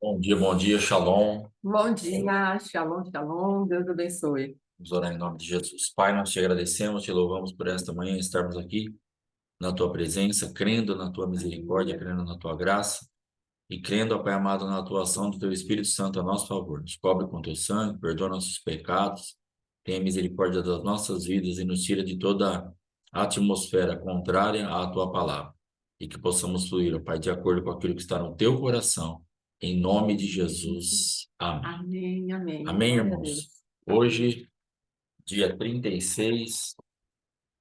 Bom dia, Shalom. Bom dia, shalom, shalom, Deus abençoe. Vamos orar em nome de Jesus. Pai, nós te agradecemos, te louvamos por esta manhã estarmos aqui na tua presença, crendo na tua misericórdia, Aleluia. crendo na tua graça e crendo, ó Pai amado, na atuação do teu Espírito Santo a nosso favor. Nos cobre com teu sangue, perdoa nossos pecados, tenha misericórdia das nossas vidas e nos tira de toda a atmosfera contrária à tua palavra. E que possamos fluir, ó Pai, de acordo com aquilo que está no teu coração. Em nome de Jesus. Amém. Amém, amém. Amém, Glória a irmãos? Deus. Amém. Hoje, dia 36,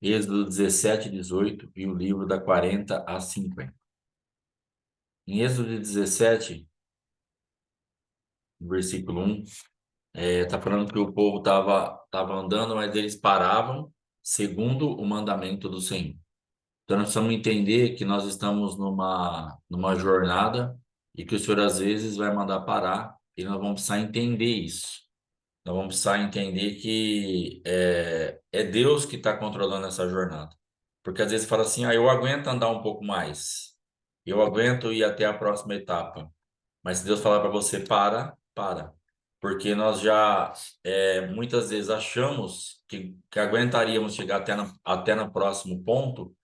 Êxodo 17, 18 e o livro da 40 a 50. Em Êxodo 17, versículo 1, está falando que o povo tava andando, mas eles paravam segundo o mandamento do Senhor. Então, nós precisamos entender que nós estamos numa jornada e que o Senhor, às vezes, vai mandar parar e nós vamos precisar entender isso. Nós vamos precisar entender que é Deus que está controlando essa jornada. Porque às vezes fala assim, eu aguento andar um pouco mais. Eu aguento ir até a próxima etapa. Mas se Deus falar para você, para. Porque nós já muitas vezes achamos que aguentaríamos chegar até no próximo ponto,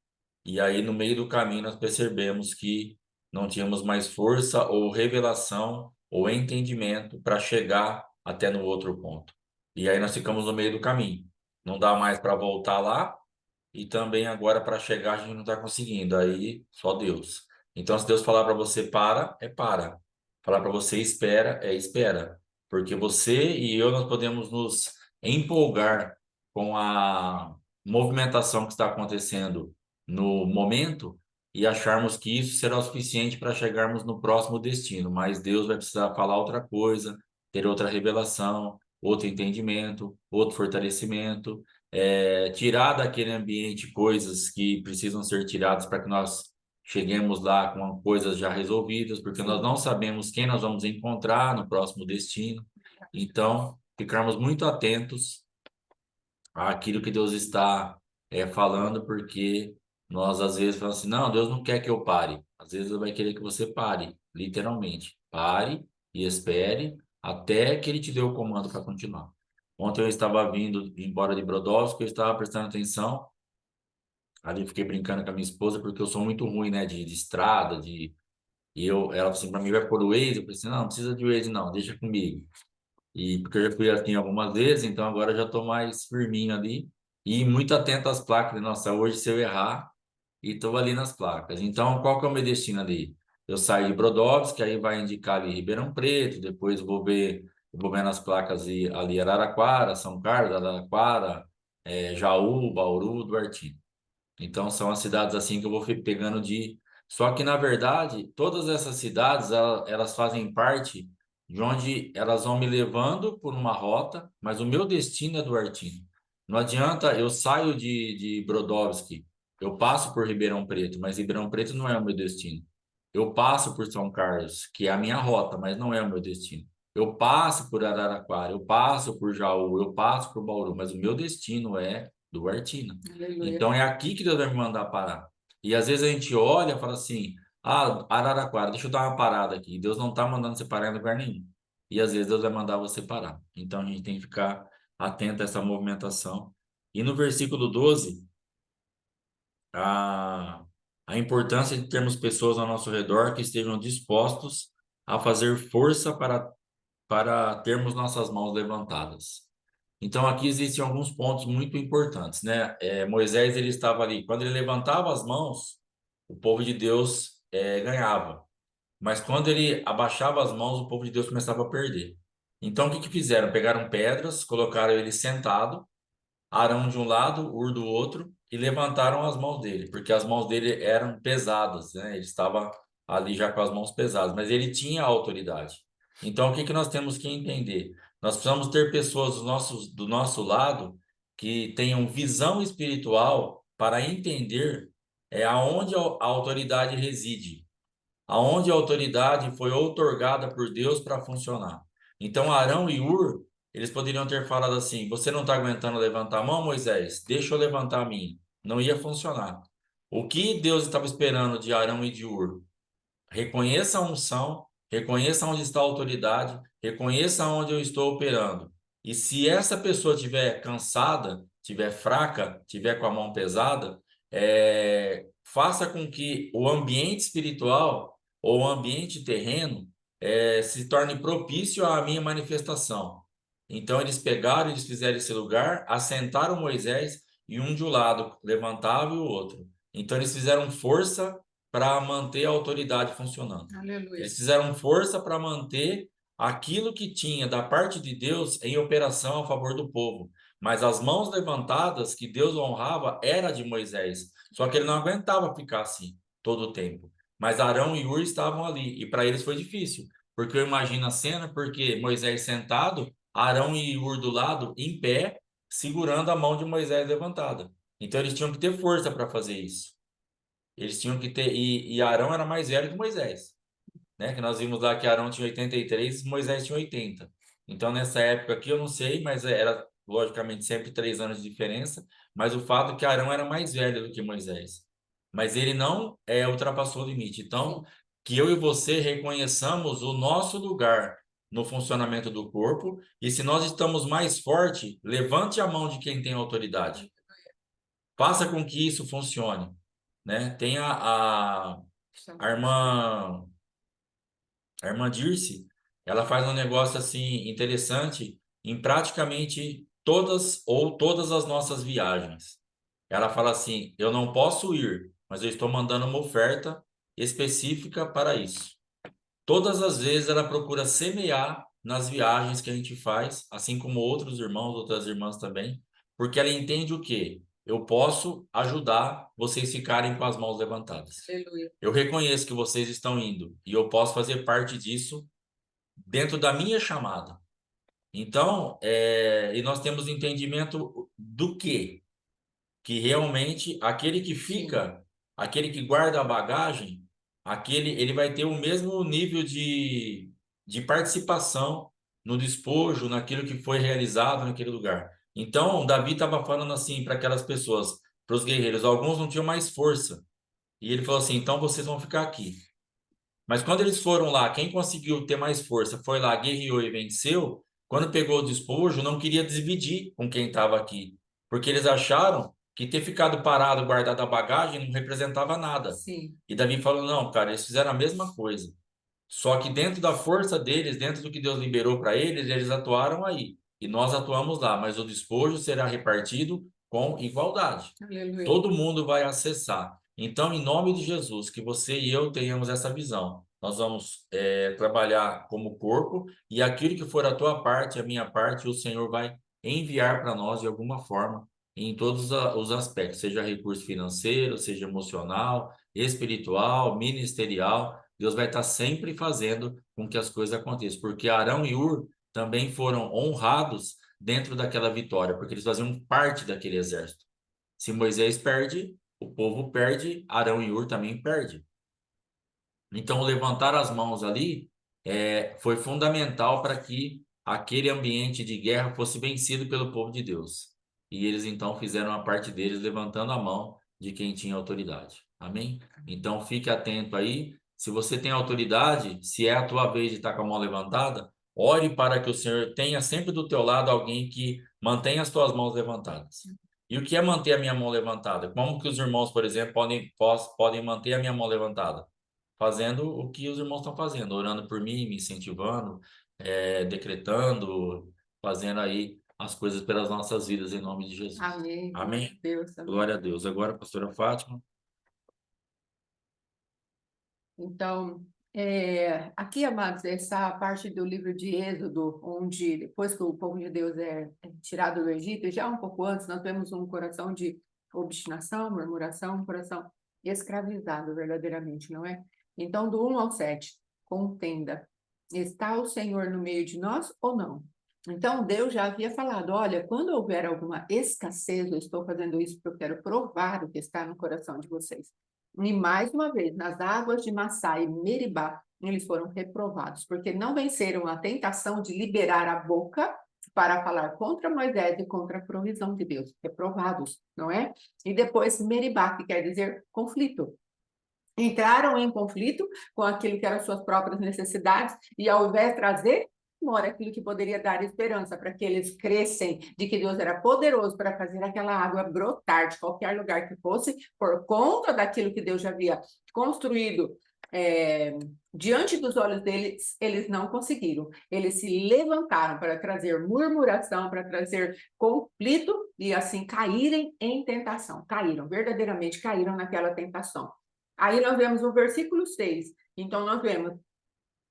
e aí no meio do caminho nós percebemos que não tínhamos mais força ou revelação ou entendimento para chegar até no outro ponto. E aí nós ficamos no meio do caminho. Não dá mais para voltar lá e também agora para chegar a gente não está conseguindo. Aí só Deus. Então se Deus falar para você para, é para. Falar para você espera, é espera. Porque você e eu nós podemos nos empolgar com a movimentação que está acontecendo no momento e acharmos que isso será o suficiente para chegarmos no próximo destino, mas Deus vai precisar falar outra coisa, ter outra revelação, outro entendimento, outro fortalecimento, tirar daquele ambiente coisas que precisam ser tiradas para que nós cheguemos lá com coisas já resolvidas, porque nós Sim. não sabemos quem nós vamos encontrar no próximo destino. Então, ficarmos muito atentos àquilo que Deus está falando, porque nós às vezes falamos assim, não, Deus não quer que eu pare. Às vezes Ele vai querer que você pare, literalmente. Pare e espere até que Ele te dê o comando para continuar. Ontem eu estava vindo embora de Brodowski, eu estava prestando atenção, ali eu fiquei brincando com a minha esposa, porque eu sou muito ruim, né, de estrada, ela falou assim, para mim vai pôr o Waze, eu falei assim, não, não precisa de Waze não, deixa comigo. E porque eu já fui assim algumas vezes, então agora eu já estou mais firminho ali e muito atento às placas. Nossa, hoje se eu errar, e estou ali nas placas. Então, qual que é o meu destino ali? Eu saio de Brodowski, aí vai indicar ali Ribeirão Preto, depois vou ver nas placas ali Araraquara, São Carlos, Araraquara, Jaú, Bauru, Duartino. Então, são as cidades assim que eu vou pegando de. Só que, na verdade, todas essas cidades, elas fazem parte de onde elas vão me levando por uma rota, mas o meu destino é Duartino. Não adianta, eu saio de Brodowski, eu passo por Ribeirão Preto, mas Ribeirão Preto não é o meu destino. Eu passo por São Carlos, que é a minha rota, mas não é o meu destino. Eu passo por Araraquara, eu passo por Jaú, eu passo por Bauru, mas o meu destino é Duartino. Aleluia. Então é aqui que Deus vai me mandar parar. E às vezes a gente olha e fala assim: ah, Araraquara, deixa eu dar uma parada aqui. Deus não está mandando você parar em lugar nenhum. E às vezes Deus vai mandar você parar. Então a gente tem que ficar atento a essa movimentação. E no versículo 12, a, a importância de termos pessoas ao nosso redor que estejam dispostos a fazer força para termos nossas mãos levantadas. Então aqui existem alguns pontos muito importantes, né? Moisés ele estava ali, quando ele levantava as mãos, o povo de Deus ganhava, mas quando ele abaixava as mãos, o povo de Deus começava a perder. Então o que que fizeram? Pegaram pedras, colocaram ele sentado, Arão de um lado, Ur do outro, e levantaram as mãos dele, porque as mãos dele eram pesadas, né? Ele estava ali já com as mãos pesadas, mas ele tinha autoridade. Então, o que que nós temos que entender? Nós precisamos ter pessoas do nosso lado que tenham visão espiritual para entender aonde a autoridade reside, aonde a autoridade foi outorgada por Deus para funcionar. Então, Arão e Ur, eles poderiam ter falado assim: você não está aguentando levantar a mão, Moisés? Deixa eu levantar a minha. Não ia funcionar. O que Deus estava esperando de Arão e de Ur? Reconheça a unção, reconheça onde está a autoridade, reconheça onde eu estou operando. E se essa pessoa estiver cansada, estiver fraca, estiver com a mão pesada, faça com que o ambiente espiritual ou o ambiente terreno se torne propício à minha manifestação. Então eles pegaram, eles fizeram esse lugar, assentaram Moisés e um de um lado levantava e o outro. Então eles fizeram força para manter a autoridade funcionando. Aleluia. Eles fizeram força para manter aquilo que tinha da parte de Deus em operação a favor do povo. Mas as mãos levantadas que Deus honrava era de Moisés. Só que ele não aguentava ficar assim todo o tempo. Mas Arão e Hur estavam ali. E para eles foi difícil. Porque eu imagino a cena, porque Moisés sentado, Arão e Hur do lado, em pé, segurando a mão de Moisés levantada. Então eles tinham que ter força para fazer isso. Eles tinham que ter. E Arão era mais velho que Moisés, né? Que nós vimos lá que Arão tinha 83, Moisés tinha 80. Então, nessa época aqui, eu não sei, mas era, logicamente, sempre 3 anos de diferença. Mas o fato é que Arão era mais velho do que Moisés. Mas ele não ultrapassou o limite. Então, que eu e você reconheçamos o nosso lugar no funcionamento do corpo. E se nós estamos mais forte, levante a mão de quem tem autoridade. Faça com que isso funcione, né? Tem a irmã, a irmã Dirce, ela faz um negócio assim interessante em praticamente todas as nossas viagens. Ela fala assim: eu não posso ir, mas eu estou mandando uma oferta específica para isso. Todas as vezes ela procura semear nas viagens que a gente faz, assim como outros irmãos, outras irmãs também, porque ela entende o quê? Eu posso ajudar vocês ficarem com as mãos levantadas. Aleluia. Eu reconheço que vocês estão indo e eu posso fazer parte disso dentro da minha chamada. Então, e nós temos entendimento do quê? Que realmente aquele que Sim. fica, aquele que guarda a bagagem, ele vai ter o mesmo nível de participação no despojo, naquilo que foi realizado naquele lugar. Então, Davi estava falando assim para aquelas pessoas, para os guerreiros, alguns não tinham mais força. E ele falou assim: então vocês vão ficar aqui. Mas quando eles foram lá, quem conseguiu ter mais força foi lá, guerreou e venceu. Quando pegou o despojo, não queria dividir com quem estava aqui, porque eles acharam que ter ficado parado, guardado a bagagem, não representava nada. Sim. E Davi falou: não, cara, eles fizeram a mesma coisa. Só que dentro da força deles, dentro do que Deus liberou para eles, eles atuaram aí. E nós atuamos lá, mas o despojo será repartido com igualdade. Aleluia. Todo mundo vai acessar. Então, em nome de Jesus, que você e eu tenhamos essa visão. Nós vamos trabalhar como corpo e aquilo que for a tua parte, a minha parte, o Senhor vai enviar para nós de alguma forma, em todos os aspectos, seja recurso financeiro, seja emocional, espiritual, ministerial. Deus vai estar sempre fazendo com que as coisas aconteçam, porque Arão e Ur também foram honrados dentro daquela vitória, porque eles faziam parte daquele exército. Se Moisés perde, o povo perde, Arão e Ur também perde. Então, levantar as mãos ali foi fundamental para que aquele ambiente de guerra fosse vencido pelo povo de Deus. E eles então fizeram a parte deles, levantando a mão de quem tinha autoridade. Amém? Então, fique atento aí. Se você tem autoridade, se é a tua vez de estar com a mão levantada, ore para que o Senhor tenha sempre do teu lado alguém que mantenha as tuas mãos levantadas. E o que é manter a minha mão levantada? Como que os irmãos, por exemplo, podem manter a minha mão levantada? Fazendo o que os irmãos estão fazendo, orando por mim, me incentivando, decretando, fazendo aí as coisas pelas nossas vidas em nome de Jesus. Amém. Glória a Amém? Deus. Amém. Glória a Deus. Agora, pastora Fátima. Então, aqui, amados, essa parte do livro de Êxodo, onde depois que o povo de Deus é tirado do Egito, já um pouco antes, nós vemos um coração de obstinação, murmuração, um coração escravizado verdadeiramente, não é? Então, do 1 ao 7, contenda. Está o Senhor no meio de nós ou não? Então, Deus já havia falado, olha, quando houver alguma escassez, eu estou fazendo isso porque eu quero provar o que está no coração de vocês. E mais uma vez, nas águas de Massá e Meribá, eles foram reprovados, porque não venceram a tentação de liberar a boca para falar contra Moisés e contra a provisão de Deus. Reprovados, não é? E depois Meribá, que quer dizer conflito. entraram em conflito com aquilo que eram suas próprias necessidades, e ao invés de trazer mora aquilo que poderia dar esperança para que eles crescem de que Deus era poderoso para fazer aquela água brotar de qualquer lugar que fosse, por conta daquilo que Deus já havia construído diante dos olhos deles, eles não conseguiram. Eles se levantaram para trazer murmuração, para trazer conflito e assim caírem em tentação. Caíram, verdadeiramente caíram naquela tentação. Aí nós vemos o versículo 6. Então nós vemos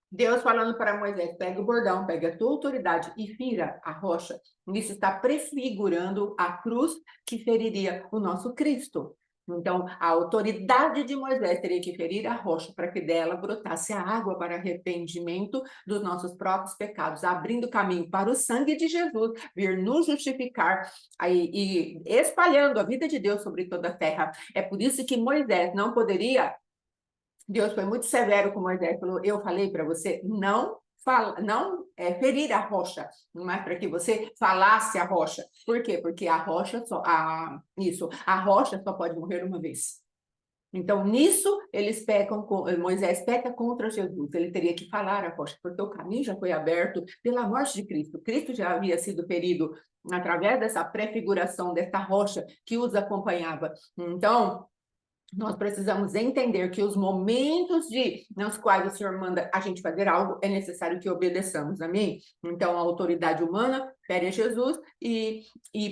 Deus falando para Moisés, pega o bordão, pega a tua autoridade e fira a rocha. Isso está prefigurando a cruz que feriria o nosso Cristo. Então, a autoridade de Moisés teria que ferir a rocha para que dela brotasse a água para arrependimento dos nossos próprios pecados, abrindo caminho para o sangue de Jesus vir nos justificar e espalhando a vida de Deus sobre toda a terra. É por isso que Moisés não poderia. Deus foi muito severo com Moisés, falou, eu falei para você não ferir a rocha, mas para que você falasse a rocha. Por quê? Porque a rocha a rocha só pode morrer uma vez. Então, nisso, Moisés peca contra Jesus. Ele teria que falar a rocha, porque o caminho já foi aberto pela morte de Cristo. Cristo já havia sido ferido através dessa prefiguração, dessa rocha que os acompanhava. Então, nós precisamos entender que os momentos nos quais o Senhor manda a gente fazer algo, é necessário que obedeçamos, amém? Então, a autoridade humana fere Jesus e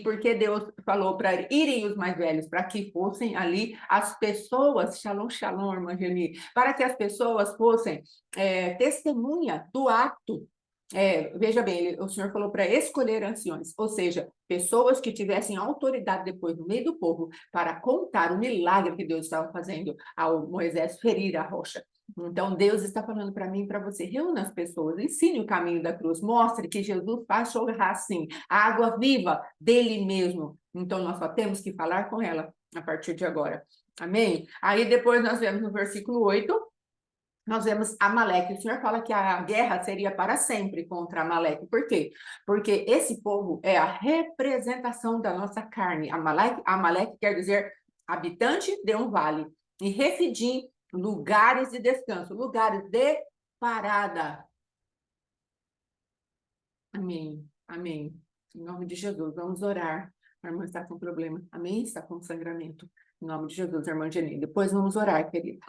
porque Deus falou para irem os mais velhos, para que fossem ali as pessoas, shalom, shalom, irmã Geni, para que as pessoas fossem testemunha do ato. Veja bem, o Senhor falou para escolher anciões, ou seja, pessoas que tivessem autoridade depois no meio do povo para contar o milagre que Deus estava fazendo ao Moisés ferir a rocha. Então, Deus está falando para mim e para você, reúna as pessoas, ensine o caminho da cruz, mostre que Jesus faz chorar, sim, a água viva dele mesmo. Então, nós só temos que falar com ela a partir de agora. Amém? Aí depois nós vemos no versículo 8, nós vemos Amaleque. O Senhor fala que a guerra seria para sempre contra Amaleque. Por quê? Porque esse povo é a representação da nossa carne. Amaleque quer dizer habitante de um vale. E Refidim, lugares de descanso, lugares de parada. Amém, amém. Em nome de Jesus, vamos orar. A irmã está com problema. Amém? Está com sangramento. Em nome de Jesus, irmã Jenny. Depois vamos orar, querida.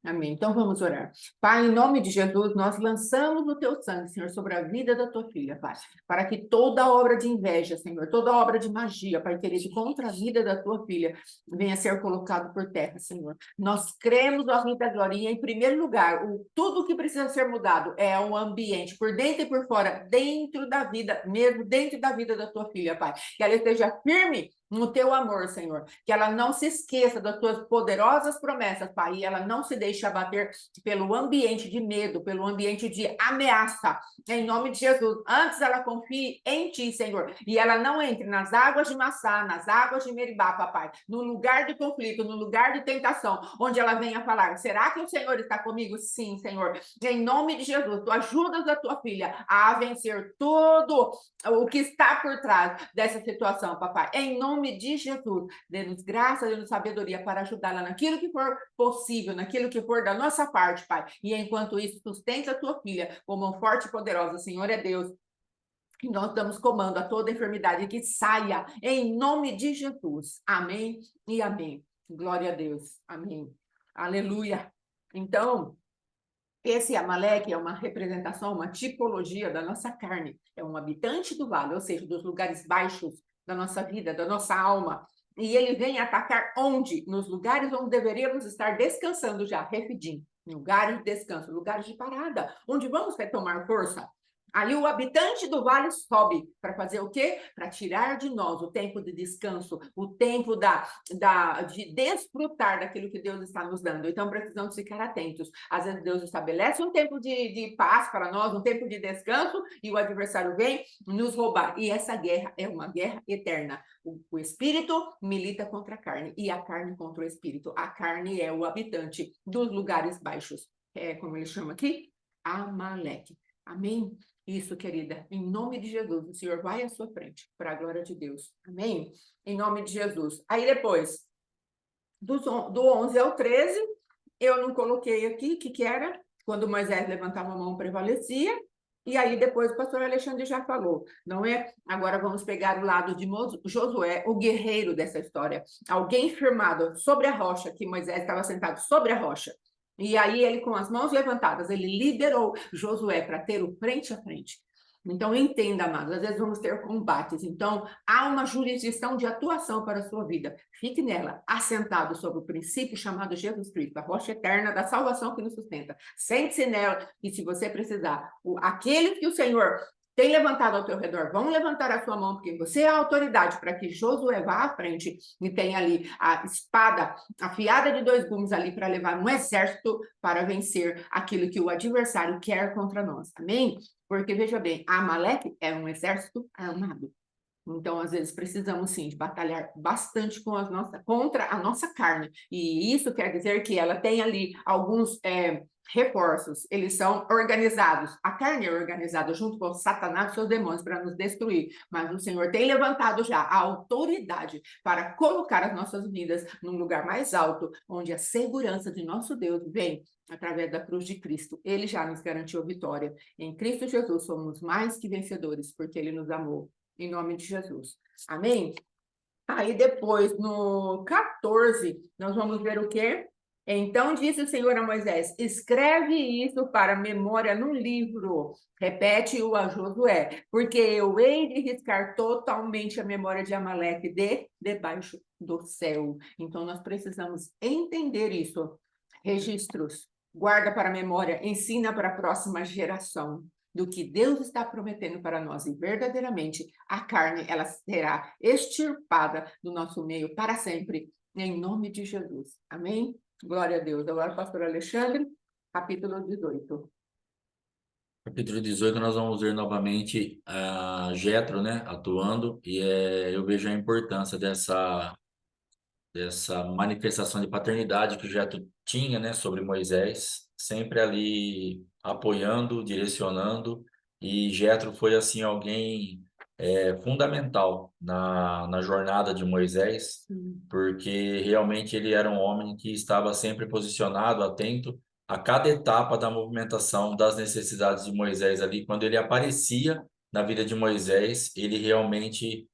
Amém. Então vamos orar. Pai, em nome de Jesus, nós lançamos o teu sangue, Senhor, sobre a vida da tua filha, Pai, para que toda obra de inveja, Senhor, toda obra de magia, Pai querido, contra a vida da tua filha, venha a ser colocado por terra, Senhor. Nós cremos, ó Rita Glorinha, em primeiro lugar, tudo que precisa ser mudado é o ambiente, por dentro e por fora, dentro da vida, mesmo dentro da vida da tua filha, Pai. Que ela esteja firme no teu amor, Senhor, que ela não se esqueça das tuas poderosas promessas, Pai, e ela não se deixe abater pelo ambiente de medo, pelo ambiente de ameaça, em nome de Jesus. Antes ela confie em ti, Senhor, e ela não entre nas águas de Massá, nas águas de Meribá, papai, no lugar de conflito, no lugar de tentação, onde ela venha falar, será que o Senhor está comigo? Sim, Senhor, em nome de Jesus, tu ajudas a tua filha a vencer tudo o que está por trás dessa situação, papai, em nome de Jesus, dê-nos graça, dê-nos sabedoria para ajudá-la naquilo que for possível, naquilo que for da nossa parte, Pai. E enquanto isso, sustenta a tua filha como um forte e poderosa, Senhor é Deus. E nós damos comando a toda enfermidade que saia em nome de Jesus. Amém e amém. Glória a Deus. Amém. Aleluia. Então, esse Amaleque é uma representação, uma tipologia da nossa carne. É um habitante do vale, ou seja, dos lugares baixos da nossa vida, da nossa alma. E ele vem atacar onde? Nos lugares onde deveríamos estar descansando já, Refidim. Lugares de descanso, lugares de parada, onde vamos retomar força. Ali o habitante do vale sobe para fazer o quê? Para tirar de nós o tempo de descanso, o tempo de desfrutar daquilo que Deus está nos dando. Então precisamos ficar atentos. Às vezes Deus estabelece um tempo de paz para nós, um tempo de descanso, e o adversário vem nos roubar. E essa guerra é uma guerra eterna. O espírito milita contra a carne e a carne contra o espírito. A carne é o habitante dos lugares baixos. É como ele chama aqui? Amaleque. Amém? Isso, querida, em nome de Jesus, o Senhor vai à sua frente, para a glória de Deus. Amém? Em nome de Jesus. Aí depois, do 11 ao 13, eu não coloquei aqui o que era, quando Moisés levantava a mão prevalecia, e aí depois o pastor Alexandre já falou, não é? Agora vamos pegar o lado de Josué, o guerreiro dessa história, alguém firmado sobre a rocha, que Moisés estava sentado sobre a rocha, e aí ele com as mãos levantadas, ele liderou Josué para ter o frente a frente. Então, entenda, amados, às vezes vamos ter combates. Então, há uma jurisdição de atuação para a sua vida. Fique nela, assentado sobre o princípio chamado Jesus Cristo, a rocha eterna da salvação que nos sustenta. Sente-se nela e, se você precisar, aqueles que o Senhor tem levantado ao teu redor, vão levantar a sua mão, porque você é a autoridade para que Josué vá à frente e tenha ali a espada afiada de 2 gumes ali para levar um exército para vencer aquilo que o adversário quer contra nós. Amém? Porque, veja bem, a Amaleque é um exército armado. Então, às vezes, precisamos, sim, de batalhar bastante contra a nossa carne. E isso quer dizer que ela tem ali alguns reforços. Eles são organizados. A carne é organizada junto com Satanás e seus demônios para nos destruir. Mas o Senhor tem levantado já a autoridade para colocar as nossas vidas num lugar mais alto, onde a segurança de nosso Deus vem através da cruz de Cristo. Ele já nos garantiu vitória. Em Cristo Jesus somos mais que vencedores, porque ele nos amou. Em nome de Jesus. Amém? Aí depois, no 14, nós vamos ver o quê? Então disse o Senhor a Moisés, escreve isso para memória num livro, repete-o a Josué, porque eu hei de riscar totalmente a memória de Amaleque debaixo do céu. Então nós precisamos entender isso. Registros, guarda para a memória, ensina para a próxima geração do que Deus está prometendo para nós. E verdadeiramente a carne, ela será extirpada do nosso meio para sempre, em nome de Jesus. Amém? Glória a Deus. Agora, pastor Alexandre, capítulo 18. Capítulo 18, nós vamos ver novamente a Jetro, né, atuando, e eu vejo a importância dessa manifestação de paternidade que o Jetro tinha, né, sobre Moisés, sempre ali apoiando, direcionando, e Jetro foi assim alguém fundamental na jornada de Moisés, porque realmente ele era um homem que estava sempre posicionado, atento a cada etapa da movimentação das necessidades de Moisés ali, quando ele aparecia na vida de Moisés, ele realmente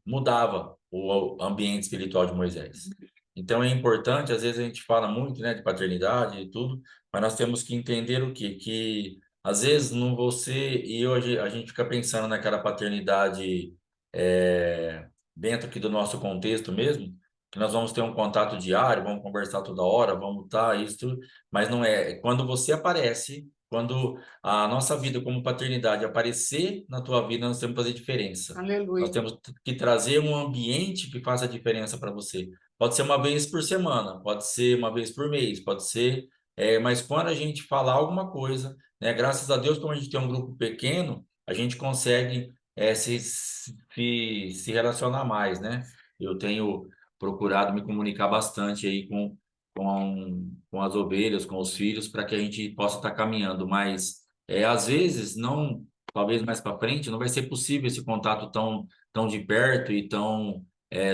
mudava o ambiente espiritual de Moisés. Então é importante, às vezes a gente fala muito, né, de paternidade e tudo, mas nós temos que entender o quê? Que às vezes não você e hoje a gente fica pensando naquela paternidade dentro aqui do nosso contexto mesmo, que nós vamos ter um contato diário, vamos conversar toda hora, vamos estar isso, tudo, mas não é. Quando você aparece, quando a nossa vida como paternidade aparecer na tua vida, nós temos que fazer diferença. Nós Aleluia. temos que trazer um ambiente que faça diferença para você. Pode ser uma vez por semana, pode ser uma vez por mês, pode ser. Mas quando a gente falar alguma coisa, né, graças a Deus, como a gente tem um grupo pequeno, a gente consegue se relacionar mais, né? Eu tenho procurado me comunicar bastante aí com as ovelhas, com os filhos, para que a gente possa estar caminhando, mas às vezes não, talvez mais para frente, não vai ser possível esse contato tão de perto e tão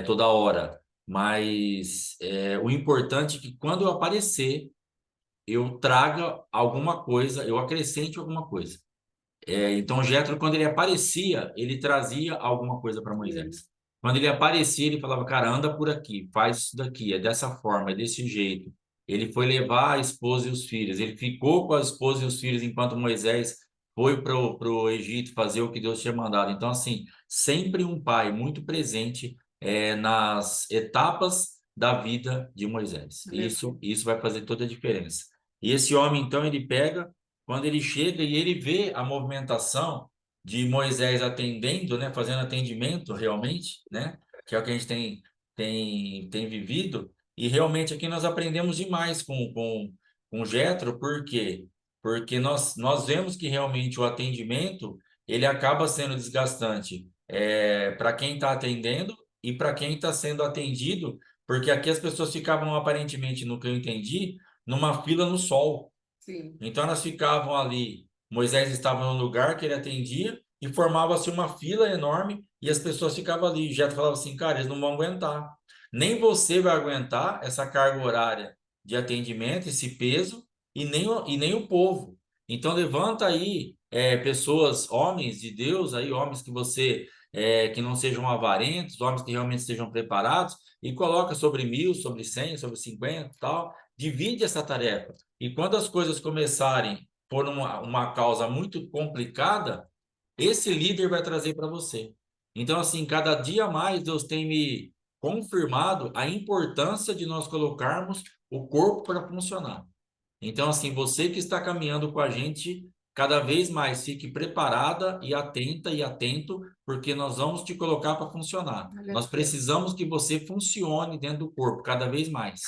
toda hora. Mas o importante é que quando eu aparecer, eu traga alguma coisa, eu acrescente alguma coisa. Então, Jetro, quando ele aparecia, ele trazia alguma coisa para Moisés. Quando ele aparecia, ele falava, cara, anda por aqui, faz isso daqui, é dessa forma, é desse jeito. Ele foi levar a esposa e os filhos. Ele ficou com a esposa e os filhos enquanto Moisés foi para o Egito fazer o que Deus tinha mandado. Então, assim, sempre um pai muito presente nas etapas da vida de Moisés. Isso vai fazer toda a diferença. E esse homem, então, ele pega quando ele chega e ele vê a movimentação de Moisés atendendo, né, fazendo atendimento realmente, né, que é o que a gente tem vivido, e realmente aqui nós aprendemos demais com Jetro, por quê? Porque nós vemos que realmente o atendimento, ele acaba sendo desgastante para quem está atendendo e para quem está sendo atendido, porque aqui as pessoas ficavam aparentemente, no que eu entendi, numa fila no sol. Sim. Então elas ficavam ali, Moisés estava no lugar que ele atendia e formava-se uma fila enorme e as pessoas ficavam ali. Já falava assim, cara, eles não vão aguentar. Nem você vai aguentar essa carga horária de atendimento, esse peso, e nem o povo. Então, levanta aí pessoas, homens de Deus, aí, homens que você, que não sejam avarentos, homens que realmente estejam preparados, e coloca sobre 1.000, sobre 100, sobre 50 e tal. Divide essa tarefa. E quando as coisas começarem por uma causa muito complicada, esse líder vai trazer para você. Então, assim, cada dia mais Deus tem me confirmado a importância de nós colocarmos o corpo para funcionar. Então, assim, você que está caminhando com a gente, cada vez mais fique preparada e atenta e atento, porque nós vamos te colocar para funcionar. Nós Aleluia. precisamos que você funcione dentro do corpo cada vez mais,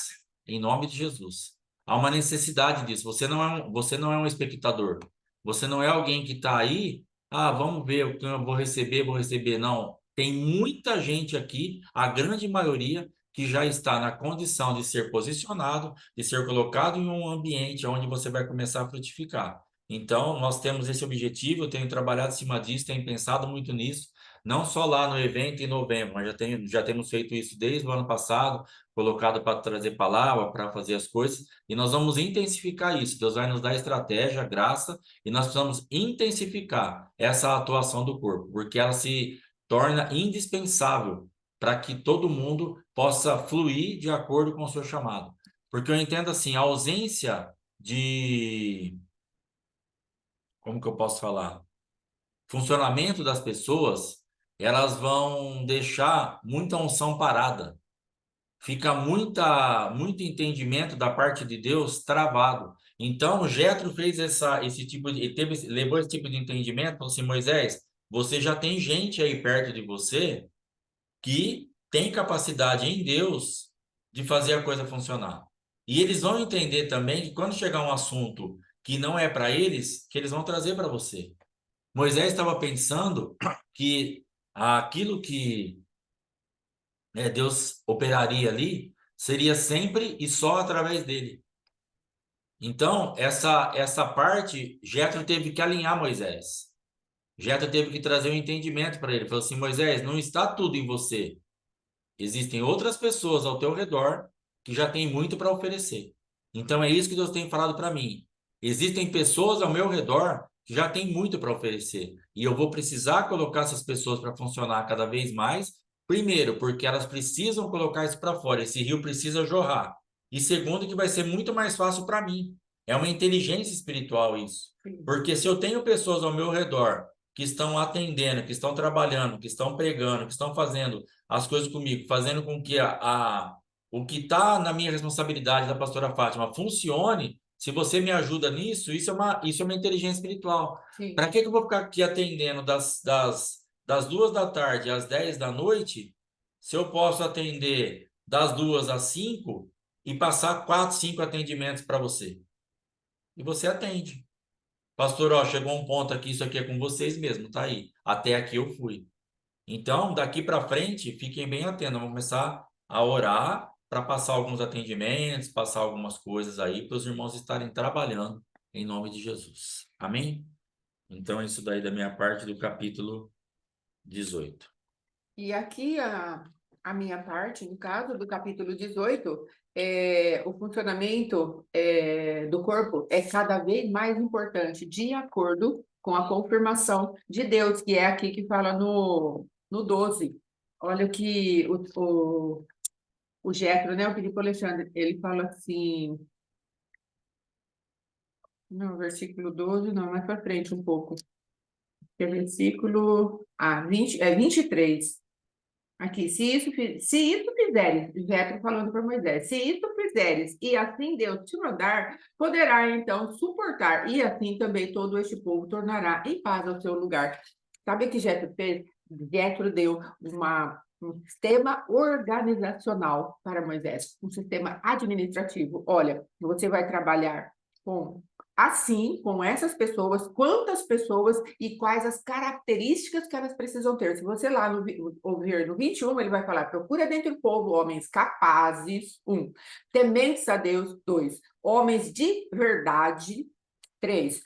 em nome de Jesus. Há uma necessidade disso. Você não é um espectador. Você não é alguém que está aí, vamos ver o que eu vou receber, vou receber. Não. Tem muita gente aqui, a grande maioria, que já está na condição de ser posicionado, de ser colocado em um ambiente onde você vai começar a frutificar. Então, nós temos esse objetivo, eu tenho trabalhado em cima disso, tenho pensado muito nisso, não só lá no evento em novembro, mas já temos feito isso desde o ano passado, colocado para trazer palavra, para fazer as coisas, e nós vamos intensificar isso. Deus vai nos dar estratégia, graça, e nós precisamos intensificar essa atuação do corpo, porque ela se torna indispensável para que todo mundo possa fluir de acordo com o seu chamado. Porque eu entendo assim, a ausência de, como que eu posso falar? Funcionamento das pessoas, elas vão deixar muita unção parada. Fica muito entendimento da parte de Deus travado. Então, Jetro fez esse tipo de, levou esse tipo de entendimento, falou assim, Moisés, você já tem gente aí perto de você que tem capacidade em Deus de fazer a coisa funcionar. E eles vão entender também que quando chegar um assunto que não é para eles, que eles vão trazer para você. Moisés estava pensando que aquilo que Deus operaria ali seria sempre e só através dele. Então, essa parte, Jetro teve que alinhar Moisés. Jetro teve que trazer um entendimento para ele. Falou assim, Moisés, não está tudo em você. Existem outras pessoas ao teu redor que já têm muito para oferecer. Então é isso que Deus tem falado para mim. Existem pessoas ao meu redor que já têm muito para oferecer. E eu vou precisar colocar essas pessoas para funcionar cada vez mais. Primeiro, porque elas precisam colocar isso para fora. Esse rio precisa jorrar. E segundo, que vai ser muito mais fácil para mim. É uma inteligência espiritual isso. Sim. Porque se eu tenho pessoas ao meu redor que estão atendendo, que estão trabalhando, que estão pregando, que estão fazendo as coisas comigo, fazendo com que o que está na minha responsabilidade da pastora Fátima funcione, se você me ajuda nisso, isso é uma inteligência espiritual. Sim. Para que eu vou ficar aqui atendendo das 2 da tarde às 10 da noite, se eu posso atender das 2 às 5 e passar 4, 5 atendimentos para você? E você atende. Pastor, ó, chegou um ponto aqui, isso aqui é com vocês mesmo, tá aí. Até aqui eu fui. Então, daqui para frente, fiquem bem atentos. Vamos começar a orar para passar alguns atendimentos, passar algumas coisas aí para os irmãos estarem trabalhando em nome de Jesus. Amém? Então, isso daí da minha parte do capítulo 18. E aqui a minha parte, no caso do capítulo 18, o funcionamento do corpo é cada vez mais importante, de acordo com a confirmação de Deus, que é aqui que fala no 12. Olha o que o Jethro, né, o Filipe Alexandre, ele fala assim, no versículo 12, não, mais para frente um pouco, que é versículo 23. Aqui, se isso fizeres, Jetro falando para Moisés, se isso fizeres, e assim Deus te mandar, poderá então suportar, e assim também todo este povo tornará em paz ao seu lugar. Sabe o que Jetro fez? Jetro deu um sistema organizacional para Moisés, um sistema administrativo. Olha, você vai trabalhar com com essas pessoas, quantas pessoas e quais as características que elas precisam ter. Se você lá ouvir no 21, ele vai falar: procura dentre o povo homens capazes, tementes a Deus, 2, homens de verdade, 3,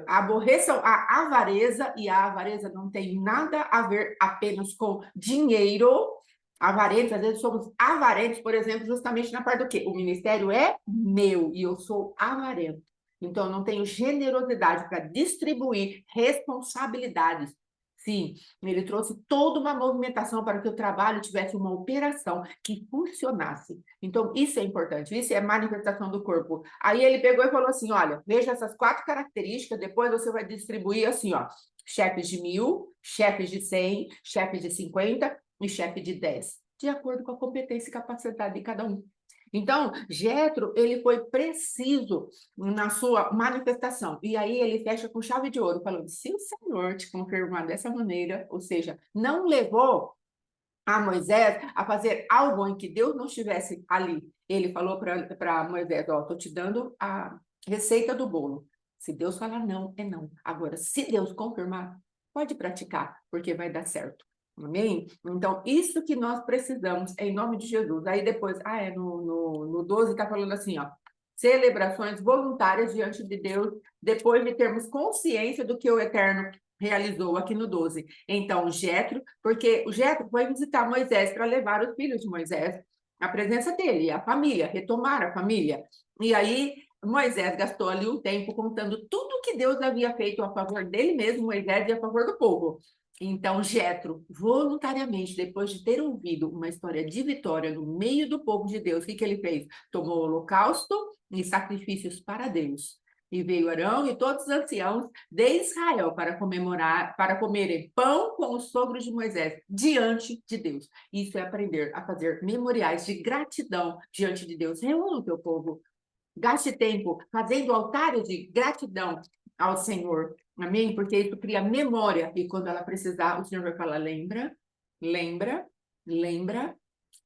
aborreçam a avareza, e a avareza não tem nada a ver apenas com dinheiro. Avarentos, às vezes somos avarentos, por exemplo, justamente na parte do quê? O ministério é meu e eu sou avarento. Então, eu não tenho generosidade para distribuir responsabilidades. Sim, ele trouxe toda uma movimentação para que o trabalho tivesse uma operação que funcionasse. Então, isso é importante, isso é manifestação do corpo. Aí ele pegou e falou assim: olha, veja essas 4 características, depois você vai distribuir assim, ó, chefes de 1.000, chefes de 100, chefes de 50 e chefe de 10, de acordo com a competência e capacidade de cada um. Então, Jetro, ele foi preciso na sua manifestação. E aí ele fecha com chave de ouro, falando: se o Senhor te confirmar dessa maneira, ou seja, não levou a Moisés a fazer algo em que Deus não estivesse ali. Ele falou para Moisés: ó, estou te dando a receita do bolo. Se Deus falar não, é não. Agora, se Deus confirmar, pode praticar, porque vai dar certo. Amém? Então, isso que nós precisamos, em nome de Jesus. Aí depois, no 12 está falando assim, ó: celebrações voluntárias diante de Deus, depois de termos consciência do que o Eterno realizou aqui no 12. Então, Jetro, porque o Jetro foi visitar Moisés para levar os filhos de Moisés, a presença dele, a família, retomar a família. E aí, Moisés gastou ali um tempo contando tudo que Deus havia feito a favor dele mesmo, Moisés, e a favor do povo. Então, Jetro, voluntariamente, depois de ter ouvido uma história de vitória no meio do povo de Deus, o que que ele fez? Tomou holocausto e sacrifícios para Deus. E veio Arão e todos os anciãos de Israel para comemorar, para comerem pão com os sogros de Moisés diante de Deus. Isso é aprender a fazer memoriais de gratidão diante de Deus. Reúna o teu povo, gaste tempo fazendo altares de gratidão ao Senhor. Amém? Porque isso cria memória. E quando ela precisar, o Senhor vai falar: lembra, lembra, lembra,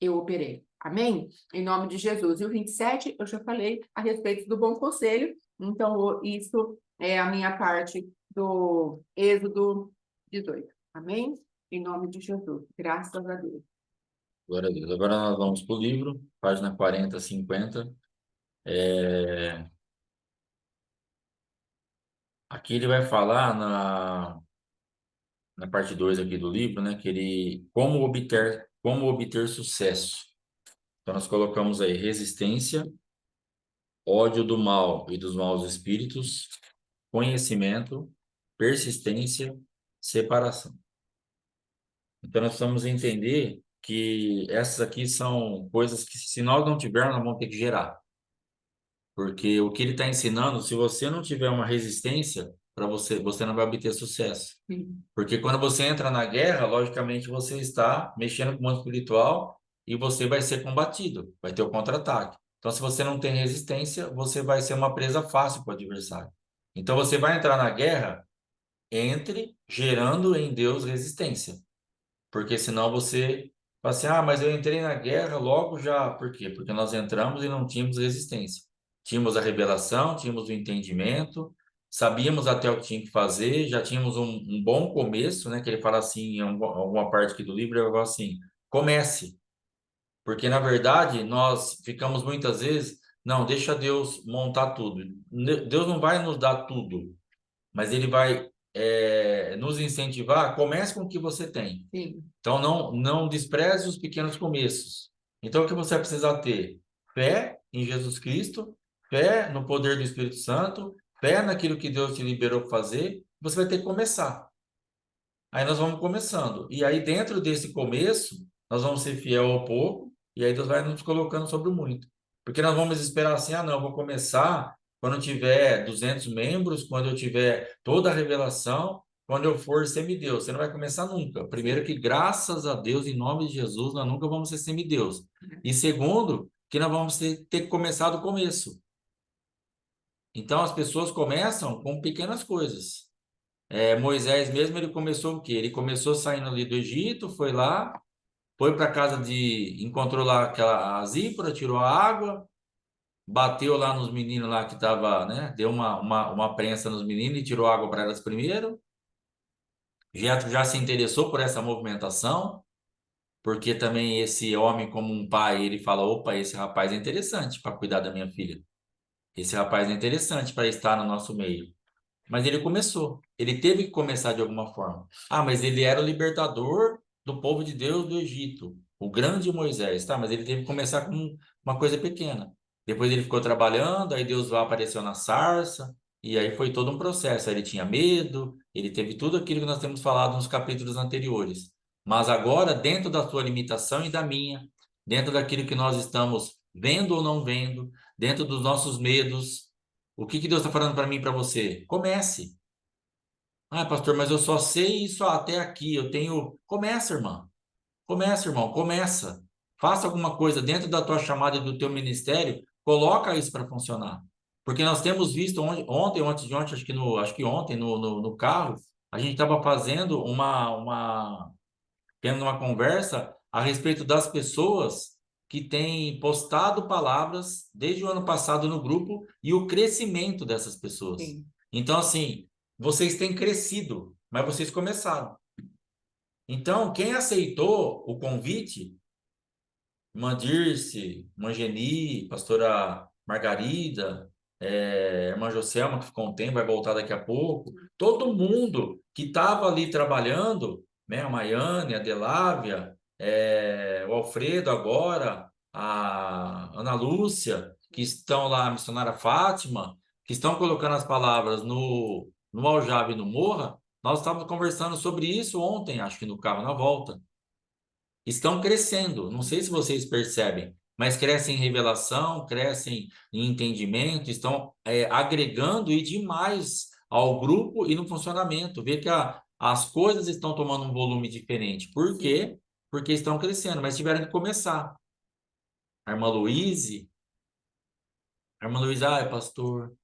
eu operei. Amém? Em nome de Jesus. E o 27, eu já falei a respeito do bom conselho. Então, isso é a minha parte do Êxodo 18. Amém? Em nome de Jesus. Graças a Deus. Glória a Deus. Agora nós vamos para o livro, página 40, 50. Aqui ele vai falar na parte 2 aqui do livro, né, que ele, como obter sucesso. Então nós colocamos aí resistência, ódio do mal e dos maus espíritos, conhecimento, persistência, separação. Então, nós precisamos entender que essas aqui são coisas que, se nós não tivermos, nós vamos ter que gerar. Porque o que ele está ensinando, se você não tiver uma resistência, para você, você não vai obter sucesso. Sim. Porque quando você entra na guerra, logicamente você está mexendo com o mundo espiritual e você vai ser combatido, vai ter o contra-ataque. Então, se você não tem resistência, você vai ser uma presa fácil para o adversário. Então, você vai entrar na guerra, entre gerando em Deus resistência. Porque senão você fala assim: ah, mas eu entrei na guerra logo já. Por quê? Porque nós entramos e não tínhamos resistência. Tínhamos a revelação, tínhamos o entendimento, sabíamos até o que tinha que fazer, já tínhamos um bom começo, né? Que ele fala assim, em alguma parte aqui do livro, ele fala assim: comece. Porque, na verdade, nós ficamos muitas vezes, não, deixa Deus montar tudo. Deus não vai nos dar tudo, mas ele vai nos incentivar. Comece com o que você tem. Sim. Então, não despreze os pequenos começos. Então, o que você vai precisar ter? Fé em Jesus Cristo, fé no poder do Espírito Santo, fé naquilo que Deus te liberou para fazer. Você vai ter que começar. Aí nós vamos começando. E aí, dentro desse começo, nós vamos ser fiel ao pouco, e aí Deus vai nos colocando sobre o muito. Porque nós vamos esperar assim: ah, não, eu vou começar quando eu tiver 200 membros, quando eu tiver toda a revelação, quando eu for semideus. Você não vai começar nunca. Primeiro que, graças a Deus, em nome de Jesus, nós nunca vamos ser semideus. E segundo, que nós vamos ter que começar do começo. Então, as pessoas começam com pequenas coisas. Moisés mesmo, ele começou o quê? Ele começou saindo ali do Egito, foi lá, foi para casa encontrou lá aquela a Zípora, tirou a água, bateu lá nos meninos lá que tava, né? Deu uma prensa nos meninos e tirou água para elas primeiro. Jetro já se interessou por essa movimentação, porque também esse homem, como um pai, ele fala: opa, esse rapaz é interessante para cuidar da minha filha. Esse rapaz é interessante para estar no nosso meio. Mas ele começou. Ele teve que começar de alguma forma. Ah, mas ele era o libertador do povo de Deus do Egito. o grande Moisés, tá? Mas ele teve que começar com uma coisa pequena. Depois ele ficou trabalhando, aí Deus lá apareceu na sarça, e aí foi todo um processo. Aí ele tinha medo, ele teve tudo aquilo que nós temos falado nos capítulos anteriores. Mas agora, dentro da sua limitação e da minha, dentro daquilo que nós estamos vendo ou não vendo, dentro dos nossos medos, o que que Deus está falando para mim e para você? Comece. Ah, pastor, mas eu só sei isso até aqui. Eu tenho. Começa, irmã. Começa, irmão. Começa. Faça alguma coisa dentro da tua chamada e do teu ministério. Coloca isso para funcionar. Porque nós temos visto ontem, antes de ontem, acho que ontem, no carro, a gente estava fazendo tendo uma conversa a respeito das pessoas que têm postado palavras desde o ano passado no grupo e o crescimento dessas pessoas. Sim, Então, assim, vocês têm crescido, mas vocês começaram. Então, quem aceitou o convite, irmã Dirce, irmã Geni, pastora Margarida, irmã Joselma, que ficou um tempo, vai voltar daqui a pouco, todo mundo que estava ali trabalhando, né, a Maiane, a Delávia, o Alfredo agora, a Ana Lúcia, que estão lá, a missionária Fátima, que estão colocando as palavras no Aljave e no Morra, nós estávamos conversando sobre isso ontem, acho que no carro na volta, estão crescendo. Não sei se vocês percebem, mas crescem em revelação, crescem em entendimento, estão agregando e demais ao grupo e no funcionamento. Vê que as coisas estão tomando um volume diferente. Por sim. quê? Porque estão crescendo, mas tiveram que começar. A irmã Luíse, ai, pastor,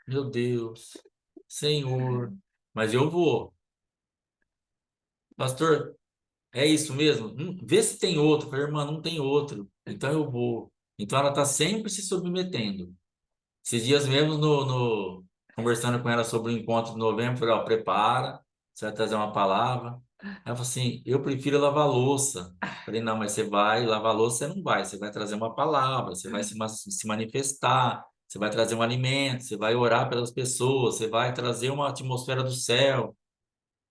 meu Deus, Senhor, mas eu vou. Pastor, é isso mesmo? Vê se tem outro. Eu falei, irmã, não tem outro. Então eu vou. Então ela está sempre se submetendo. Esses dias mesmo, conversando com ela sobre o encontro de novembro, eu falei, ó, prepara, você vai trazer uma palavra. Ela falou assim, eu prefiro lavar louça. Eu falei, não, mas você vai lavar louça, você não vai. Você vai trazer uma palavra, você vai se manifestar, você vai trazer um alimento, você vai orar pelas pessoas, você vai trazer uma atmosfera do céu.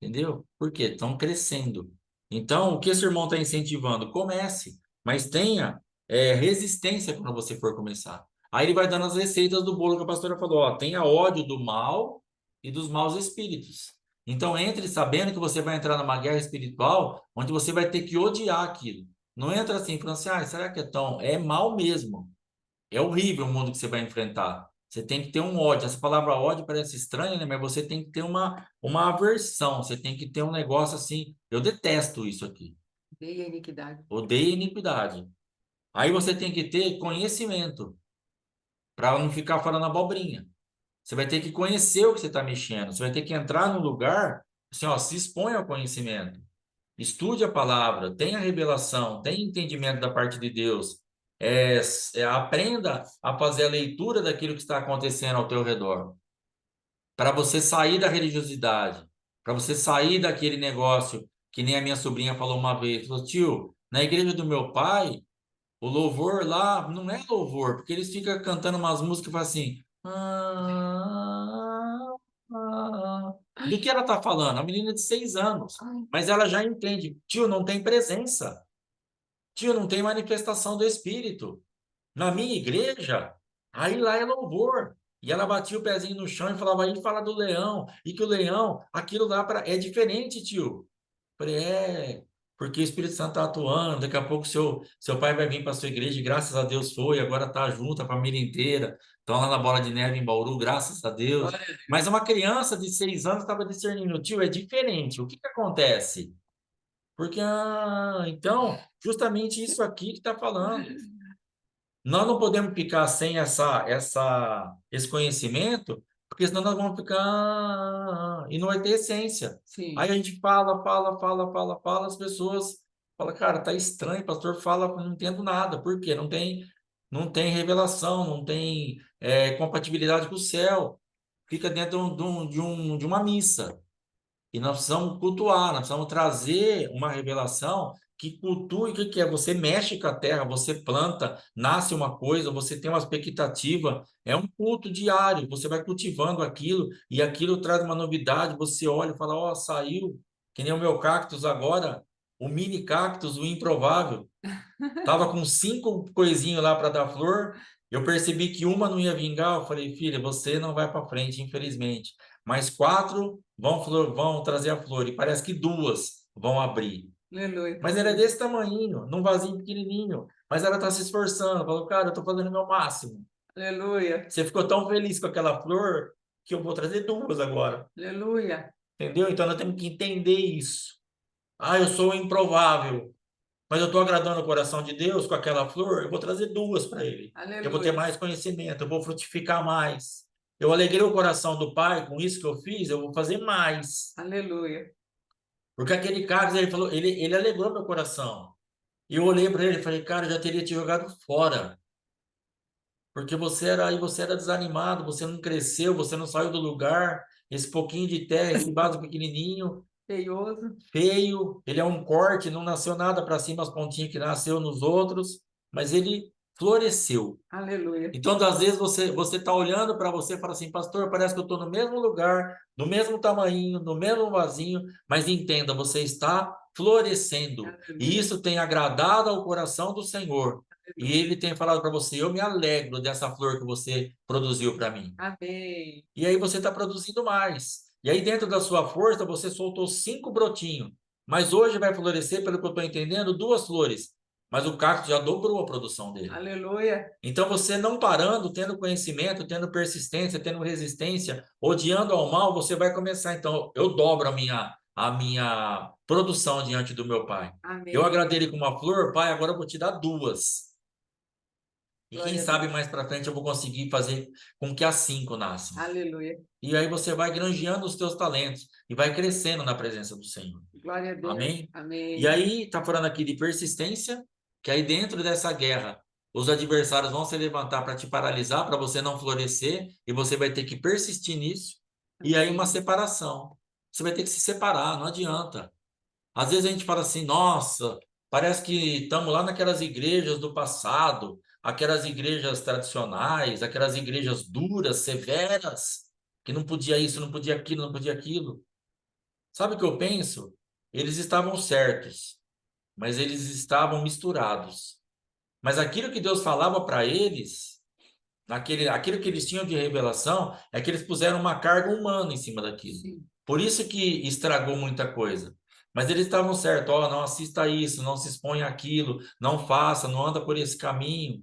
Entendeu? Por quê? Estão crescendo. Então, o que esse irmão está incentivando? Comece, mas tenha resistência quando você for começar. Aí ele vai dando as receitas do bolo que a pastora falou, ó, tenha ódio do mal e dos maus espíritos. Então, entre sabendo que você vai entrar numa guerra espiritual, onde você vai ter que odiar aquilo. Não entra assim, falando assim, ah, será que é tão... É mal mesmo. É horrível o mundo que você vai enfrentar. Você tem que ter um ódio. Essa palavra ódio parece estranha, né? Mas você tem que ter uma aversão. Você tem que ter um negócio assim. Eu detesto isso aqui. Veio a iniquidade. Odeio iniquidade. Aí você tem que ter conhecimento para não ficar falando abobrinha. Você vai ter que conhecer o que você está mexendo. Você vai ter que entrar no lugar, assim, ó, se expõe ao conhecimento. Estude a palavra, tenha revelação, tenha entendimento da parte de Deus. Aprenda a fazer a leitura daquilo que está acontecendo ao teu redor. Para você sair da religiosidade, para você sair daquele negócio que nem a minha sobrinha falou uma vez. Falou, tio, na igreja do meu pai, o louvor lá não é louvor, porque eles ficam cantando umas músicas e falam assim. Do que ela está falando? A menina de 6 anos. Mas ela já entende. Tio, não tem presença. Tio, não tem manifestação do Espírito. Na minha igreja, aí lá é louvor. E ela batia o pezinho no chão e falava, aí fala do leão. E que o leão, aquilo lá é diferente, tio. Falei, porque o Espírito Santo está atuando. Daqui a pouco seu pai vai vir para a sua igreja, e graças a Deus foi. Agora está junto, a família inteira. Estão lá na Bola de Neve em Bauru, graças a Deus. Mas uma criança de 6 anos estava discernindo, tio, é diferente. O que que acontece? Porque, então, justamente isso aqui que está falando. Nós não podemos ficar sem esse conhecimento, porque senão nós vamos ficar e não vai ter essência. Sim. Aí a gente fala, as pessoas falam, cara, tá estranho, pastor fala, não entendo nada. Por quê? Não tem revelação, não tem compatibilidade com o céu. Fica dentro de uma missa. E nós precisamos cultuar, nós precisamos trazer uma revelação que cultue o que que é. Você mexe com a terra, você planta, nasce uma coisa, você tem uma expectativa. É um culto diário, você vai cultivando aquilo e aquilo traz uma novidade. Você olha e fala: Ó, saiu, que nem o meu cactus agora. o mini cactus, o improvável. Tava com 5 coisinhas lá para dar flor. Eu percebi que uma não ia vingar. Eu falei, filha, você não vai para frente, infelizmente. Mas 4 vão trazer a flor. E parece que 2 vão abrir. Aleluia. Mas ela é desse tamanho, num vasinho pequenininho. Mas ela está se esforçando. Falou, cara, eu estou fazendo o meu máximo. Aleluia. Você ficou tão feliz com aquela flor que eu vou trazer 2 agora. Aleluia. Entendeu? Então nós temos que entender isso. Ah, eu sou improvável, mas eu estou agradando o coração de Deus com aquela flor, eu vou trazer 2 para ele. Eu vou ter Aleluia. mais conhecimento, eu vou frutificar mais. Eu alegrei o coração do Pai com isso que eu fiz, eu vou fazer mais. Aleluia. Porque aquele cara, ele falou, ele alegrou meu coração. E eu olhei para ele e falei, cara, eu já teria te jogado fora. Porque você era desanimado, você não cresceu, você não saiu do lugar. Esse pouquinho de terra, esse vaso pequenininho, Feioso. feio, ele é um corte, não nasceu nada para cima, as pontinhas que nasceu nos outros, mas ele floresceu. Aleluia. Então, às vezes, você está olhando para você e fala assim, pastor, parece que eu estou no mesmo lugar, no mesmo tamanho, no mesmo vasinho, mas entenda, você está florescendo. E Aleluia. isso tem agradado ao coração do Senhor. E ele tem falado para você, eu me alegro dessa flor que você produziu para mim. Amém. E aí você está produzindo mais. E aí, dentro da sua força, você soltou 5 brotinhos. Mas hoje vai florescer, pelo que eu estou entendendo, 2 flores. Mas o cacto já dobrou a produção dele. Aleluia. Então, você não parando, tendo conhecimento, tendo persistência, tendo resistência, odiando ao mal, você vai começar. Então, eu dobro a minha produção diante do meu Pai. Eu Amém. agradei ele com uma flor, Pai, agora eu vou te dar 2. E quem Glória a sabe Deus. mais para frente eu vou conseguir fazer com que as 5 nasçam. Aleluia. E aí você vai granjeando os teus talentos e vai crescendo na presença do Senhor. Glória a Deus. Amém? E Amém. aí, está falando aqui de persistência, que aí dentro dessa guerra, os adversários vão se levantar para te paralisar, para você não florescer, e você vai ter que persistir nisso. E aí, uma Amém. separação. Você vai ter que se separar, não adianta. Às vezes a gente fala assim, nossa, parece que estamos lá naquelas igrejas do passado, aquelas igrejas tradicionais, aquelas igrejas duras, severas, que não podia isso, não podia aquilo, não podia aquilo. Sabe o que eu penso? Eles estavam certos, mas eles estavam misturados. Mas aquilo que Deus falava para eles, aquilo que eles tinham de revelação, é que eles puseram uma carga humana em cima daquilo. Sim. Por isso que estragou muita coisa. Mas eles estavam certos, ó, não assista isso, não se exponha àquilo, não faça, não anda por esse caminho.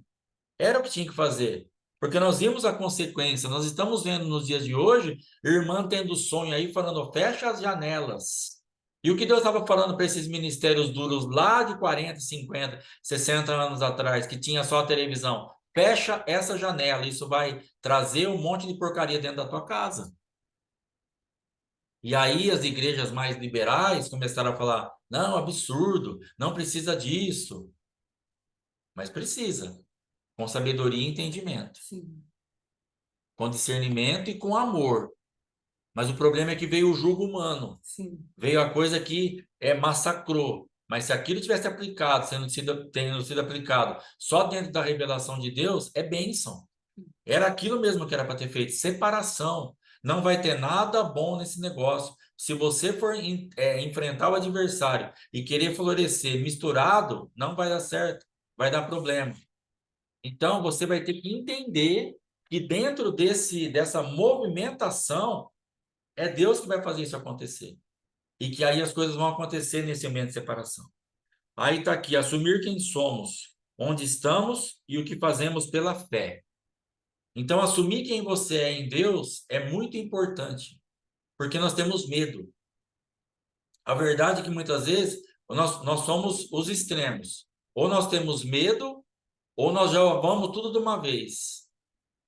Era o que tinha que fazer. Porque nós vimos a consequência, nós estamos vendo nos dias de hoje, irmã tendo sonho aí, falando, fecha as janelas. E o que Deus estava falando para esses ministérios duros lá de 40, 50, 60 anos atrás, que tinha só a televisão, fecha essa janela, isso vai trazer um monte de porcaria dentro da tua casa. E aí as igrejas mais liberais começaram a falar, não, absurdo, não precisa disso. Mas precisa, com sabedoria e entendimento. Sim. Com discernimento e com amor. Mas o problema é que veio o jugo humano, Sim. veio a coisa que massacrou. Mas se aquilo tivesse aplicado, tendo sido aplicado só dentro da revelação de Deus, é bênção. Era aquilo mesmo que era para ter feito, separação. Não vai ter nada bom nesse negócio. Se você for enfrentar o adversário e querer florescer misturado, não vai dar certo, vai dar problema. Então, você vai ter que entender que dentro dessa movimentação, é Deus que vai fazer isso acontecer. E que aí as coisas vão acontecer nesse momento de separação. Aí está aqui, assumir quem somos, onde estamos e o que fazemos pela fé. Então, assumir quem você é em Deus é muito importante, porque nós temos medo. A verdade é que muitas vezes nós somos os extremos. Ou nós temos medo, ou nós já vamos tudo de uma vez.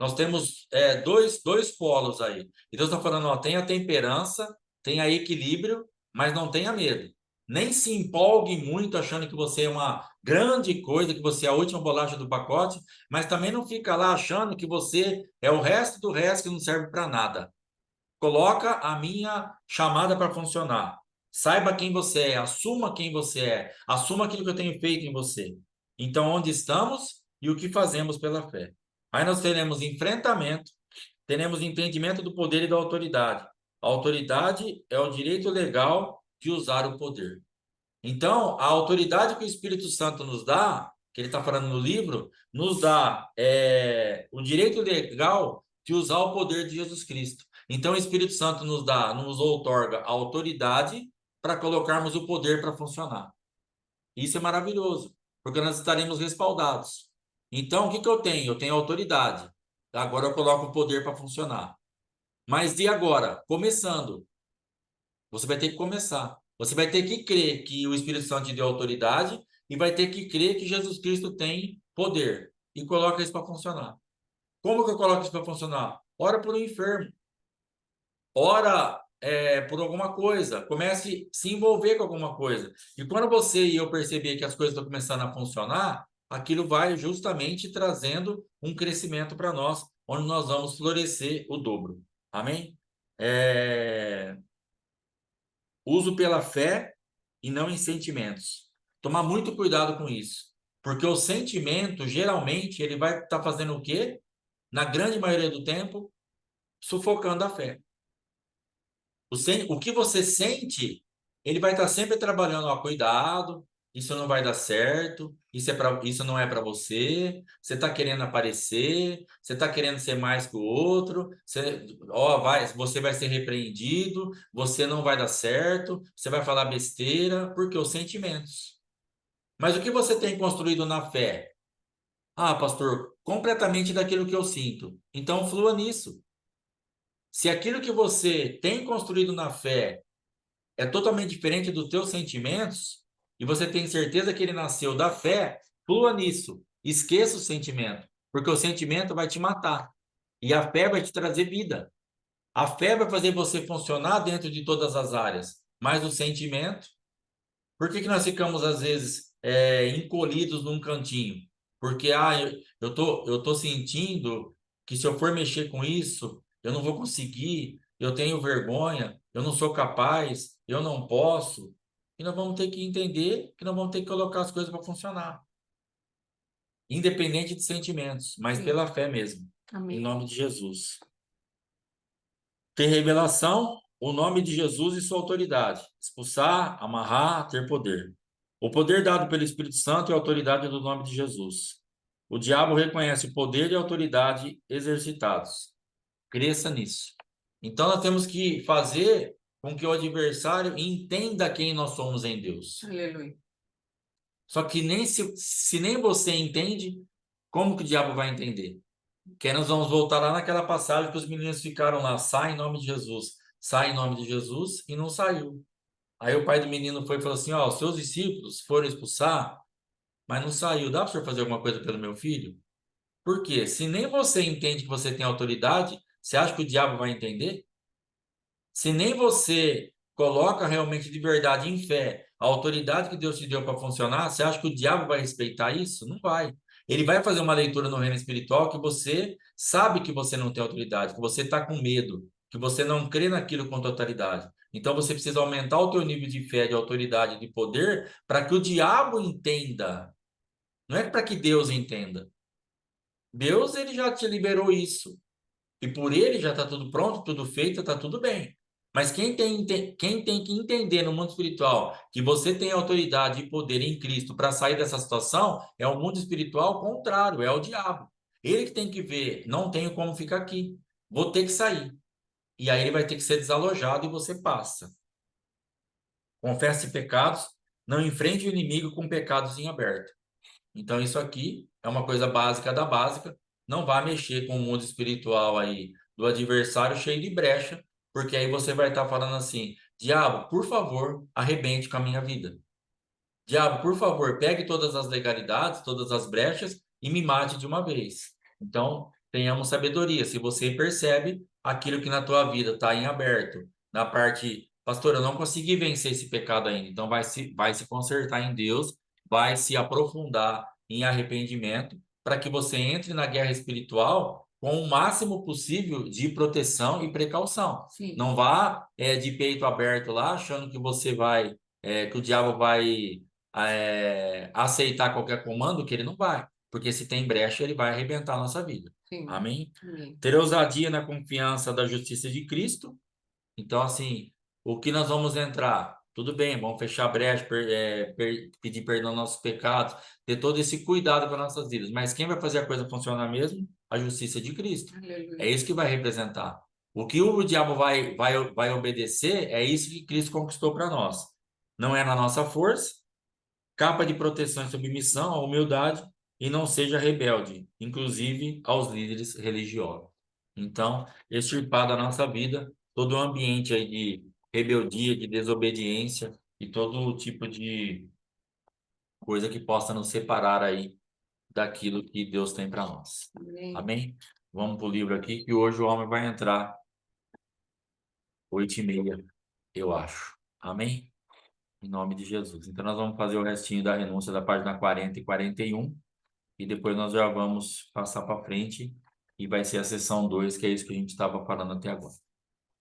Nós temos dois polos aí. E Deus está falando, ó, tenha temperança, tenha equilíbrio, mas não tenha medo. Nem se empolgue muito achando que você é uma grande coisa, que você é a última bolacha do pacote, mas também não fica lá achando que você é o resto do resto que não serve para nada. Coloca a minha chamada para funcionar. Saiba quem você é, assuma quem você é, assuma aquilo que eu tenho feito em você. Então, onde estamos e o que fazemos pela fé. Aí nós teremos enfrentamento, teremos entendimento do poder e da autoridade. A autoridade é o direito legal de usar o poder. Então, a autoridade que o Espírito Santo nos dá, que ele está falando no livro, nos dá o direito legal de usar o poder de Jesus Cristo. Então, o Espírito Santo nos outorga a autoridade para colocarmos o poder para funcionar. Isso é maravilhoso, porque nós estaremos respaldados. Então, o que que eu tenho? Eu tenho autoridade. Agora eu coloco o poder para funcionar. Mas de agora, começando, você vai ter que começar. Você vai ter que crer que o Espírito Santo te deu autoridade e vai ter que crer que Jesus Cristo tem poder. E coloca isso para funcionar. Como que eu coloco isso para funcionar? Ora por um enfermo. Ora por alguma coisa. Comece a se envolver com alguma coisa. E quando você e eu perceber que as coisas estão começando a funcionar, aquilo vai justamente trazendo um crescimento para nós, onde nós vamos florescer o dobro. Amém? É, Uso pela fé e não em sentimentos. Tomar muito cuidado com isso. Porque o sentimento, geralmente, ele vai estar fazendo o quê? Na grande maioria do tempo, sufocando a fé. O que você sente, ele vai estar sempre trabalhando, ó, cuidado, isso não vai dar certo, isso não é para você, você está querendo aparecer, você está querendo ser mais que o outro, você vai ser repreendido, você não vai dar certo, você vai falar besteira, porque os sentimentos. Mas o que você tem construído na fé? Ah, pastor, completamente daquilo que eu sinto. Então flua nisso. Se aquilo que você tem construído na fé é totalmente diferente dos teus sentimentos, e você tem certeza que ele nasceu da fé, flua nisso. Esqueça o sentimento, porque o sentimento vai te matar. E a fé vai te trazer vida. A fé vai fazer você funcionar dentro de todas as áreas. Mas o sentimento, por que que nós ficamos, às vezes, encolhidos num cantinho? Porque eu tô sentindo que se eu for mexer com isso, eu não vou conseguir, eu tenho vergonha, eu não sou capaz, eu não posso. E nós vamos ter que entender que nós vamos ter que colocar as coisas para funcionar, independente de sentimentos, mas Sim. pela fé mesmo, em Amém. nome de Jesus. Ter revelação, o nome de Jesus e sua autoridade. Expulsar, amarrar, ter poder. O poder dado pelo Espírito Santo e a autoridade do nome de Jesus. O diabo reconhece o poder e a autoridade exercitados. Cresça nisso. Então nós temos que fazer com que o adversário entenda quem nós somos em Deus. Aleluia. Só que nem se nem você entende, como que o diabo vai entender? Que aí nós vamos voltar lá naquela passagem que os meninos ficaram lá, sai em nome de Jesus, sai em nome de Jesus, e não saiu. Aí o pai do menino foi e falou assim, ó, os seus discípulos foram expulsar, mas não saiu. Dá para o senhor fazer alguma coisa pelo meu filho? Por quê? Se nem você entende que você tem autoridade, você acha que o diabo vai entender? Se nem você coloca realmente de verdade em fé a autoridade que Deus te deu para funcionar, você acha que o diabo vai respeitar isso? Não vai. Ele vai fazer uma leitura no reino espiritual que você sabe que você não tem autoridade, que você está com medo, que você não crê naquilo com totalidade. Então você precisa aumentar o teu nível de fé, de autoridade, de poder, para que o diabo entenda. Não é para que Deus entenda. Deus, ele já te liberou isso. E por ele já está tudo pronto, tudo feito, está tudo bem. Mas quem tem que entender no mundo espiritual que você tem autoridade e poder em Cristo para sair dessa situação é o mundo espiritual contrário, é o diabo. Ele que tem que ver, não tenho como ficar aqui, vou ter que sair. E aí ele vai ter que ser desalojado e você passa. Confesse pecados, não enfrente o inimigo com pecados em aberto. Então, isso aqui é uma coisa básica da básica. Não vá mexer com o mundo espiritual aí do adversário cheio de brecha, porque aí você vai estar falando assim: diabo, por favor, arrebente com a minha vida. Diabo, por favor, pegue todas as legalidades, todas as brechas e me mate de uma vez. Então, tenhamos sabedoria. Se você percebe aquilo que na tua vida está em aberto, na parte, pastor, eu não consegui vencer esse pecado ainda. Então, vai se consertar em Deus, vai se aprofundar em arrependimento, para que você entre na guerra espiritual com o máximo possível de proteção e precaução. Sim. Não vá de peito aberto lá, achando que você vai, que o diabo vai aceitar qualquer comando, que ele não vai. Porque se tem brecha, ele vai arrebentar a nossa vida. Sim. Amém? Amém. Ter ousadia na confiança da justiça de Cristo. Então, assim, o que nós vamos entrar? tudo bem, vamos fechar a brecha, pedir perdão aos nossos pecados, ter todo esse cuidado com as nossas vidas. Mas quem vai fazer a coisa funcionar mesmo? A justiça de Cristo. É Aleluia. isso que vai representar. O que o diabo vai obedecer é isso que Cristo conquistou para nós. Não é na nossa força, capa de proteção e submissão, a humildade, e não seja rebelde, inclusive aos líderes religiosos. Então, extirpar da nossa vida todo o ambiente aí de rebeldia, de desobediência e todo tipo de coisa que possa nos separar aí daquilo que Deus tem para nós. Amém. Amém? Vamos para o livro aqui, que hoje o homem vai entrar 8h30, eu acho. Amém? Em nome de Jesus. Então, nós vamos fazer o restinho da renúncia da página 40 e 41. E depois nós já vamos passar para frente e vai ser a sessão 2, que é isso que a gente estava falando até agora.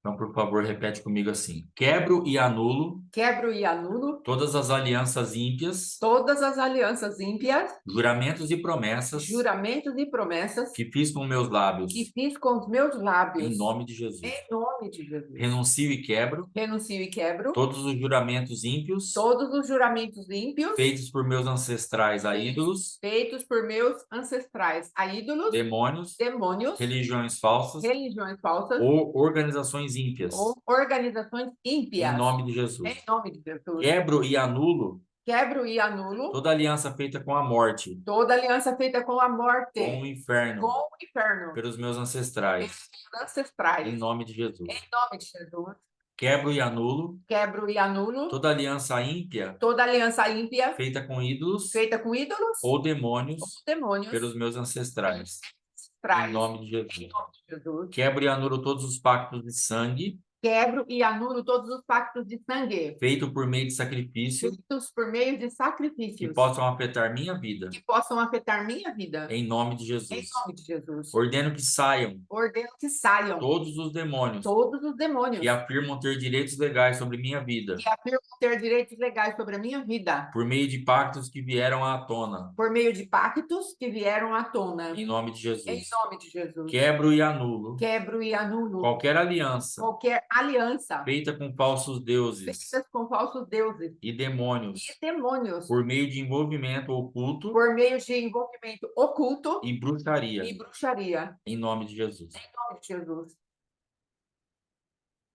Então, por favor, repete comigo assim: quebro e anulo Quebro e anulo todas as alianças ímpias, todas as alianças ímpias, juramentos e promessas juramentos e promessas que fiz com meus lábios, que fiz com os meus em lábios. nome de Jesus. Em nome de Jesus. Renuncio e quebro Renuncio e quebro todos os juramentos ímpios todos os juramentos ímpios feitos por meus ancestrais a ídolos, feitos por meus ancestrais a ídolos, demônios, demônios, religiões falsas religiões falsas ou organizações ímpias, ou organizações em ímpias. nome de Em Jesus. nome de Jesus. Quebro e anulo Quebro e anulo toda aliança feita com a morte, toda aliança feita com a com o morte, inferno, com o inferno, pelos meus ancestrais, ancestrais. em nome de Em Jesus. nome de Jesus. Quebro e anulo Quebro e anulo toda aliança ímpia toda aliança ímpia feita com ídolos feita com ídolos ou ou demônios demônios pelos meus ancestrais, em ancestrais. nome de Em Jesus. nome de Jesus. Quebro e anulo todos os pactos de sangue Quebro e anulo todos os pactos de sangue feito por meio de sacrifício feitos por meio de que sacrifícios possam afetar minha vida, que possam afetar minha vida. em nome de Em Jesus. nome de Jesus. Ordeno que saiam Ordeno que saiam todos os demônios todos os demônios que afirmam ter direitos legais sobre minha vida, que afirmam ter direitos legais sobre a minha vida, por meio de pactos que vieram à tona, por meio de pactos que vieram à tona. em nome de Em Jesus. nome de Jesus. Quebro e anulo Quebro e anulo qualquer aliança qualquer aliança feita com falsos deuses feitas com falsos deuses e demônios, e demônios por meio de envolvimento oculto por meio de envolvimento oculto e bruxaria, e bruxaria. em nome de Jesus. Em nome de Jesus.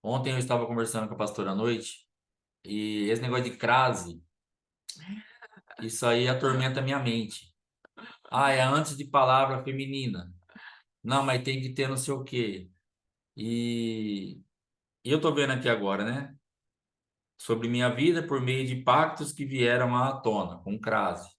Ontem eu estava conversando com a pastora à noite e esse negócio de crase, isso aí atormenta a minha mente. Ah, é antes de palavra feminina. Não, mas tem que ter não sei o quê. E, e eu tô vendo aqui agora, né? Sobre minha vida por meio de pactos que vieram à tona, com crase.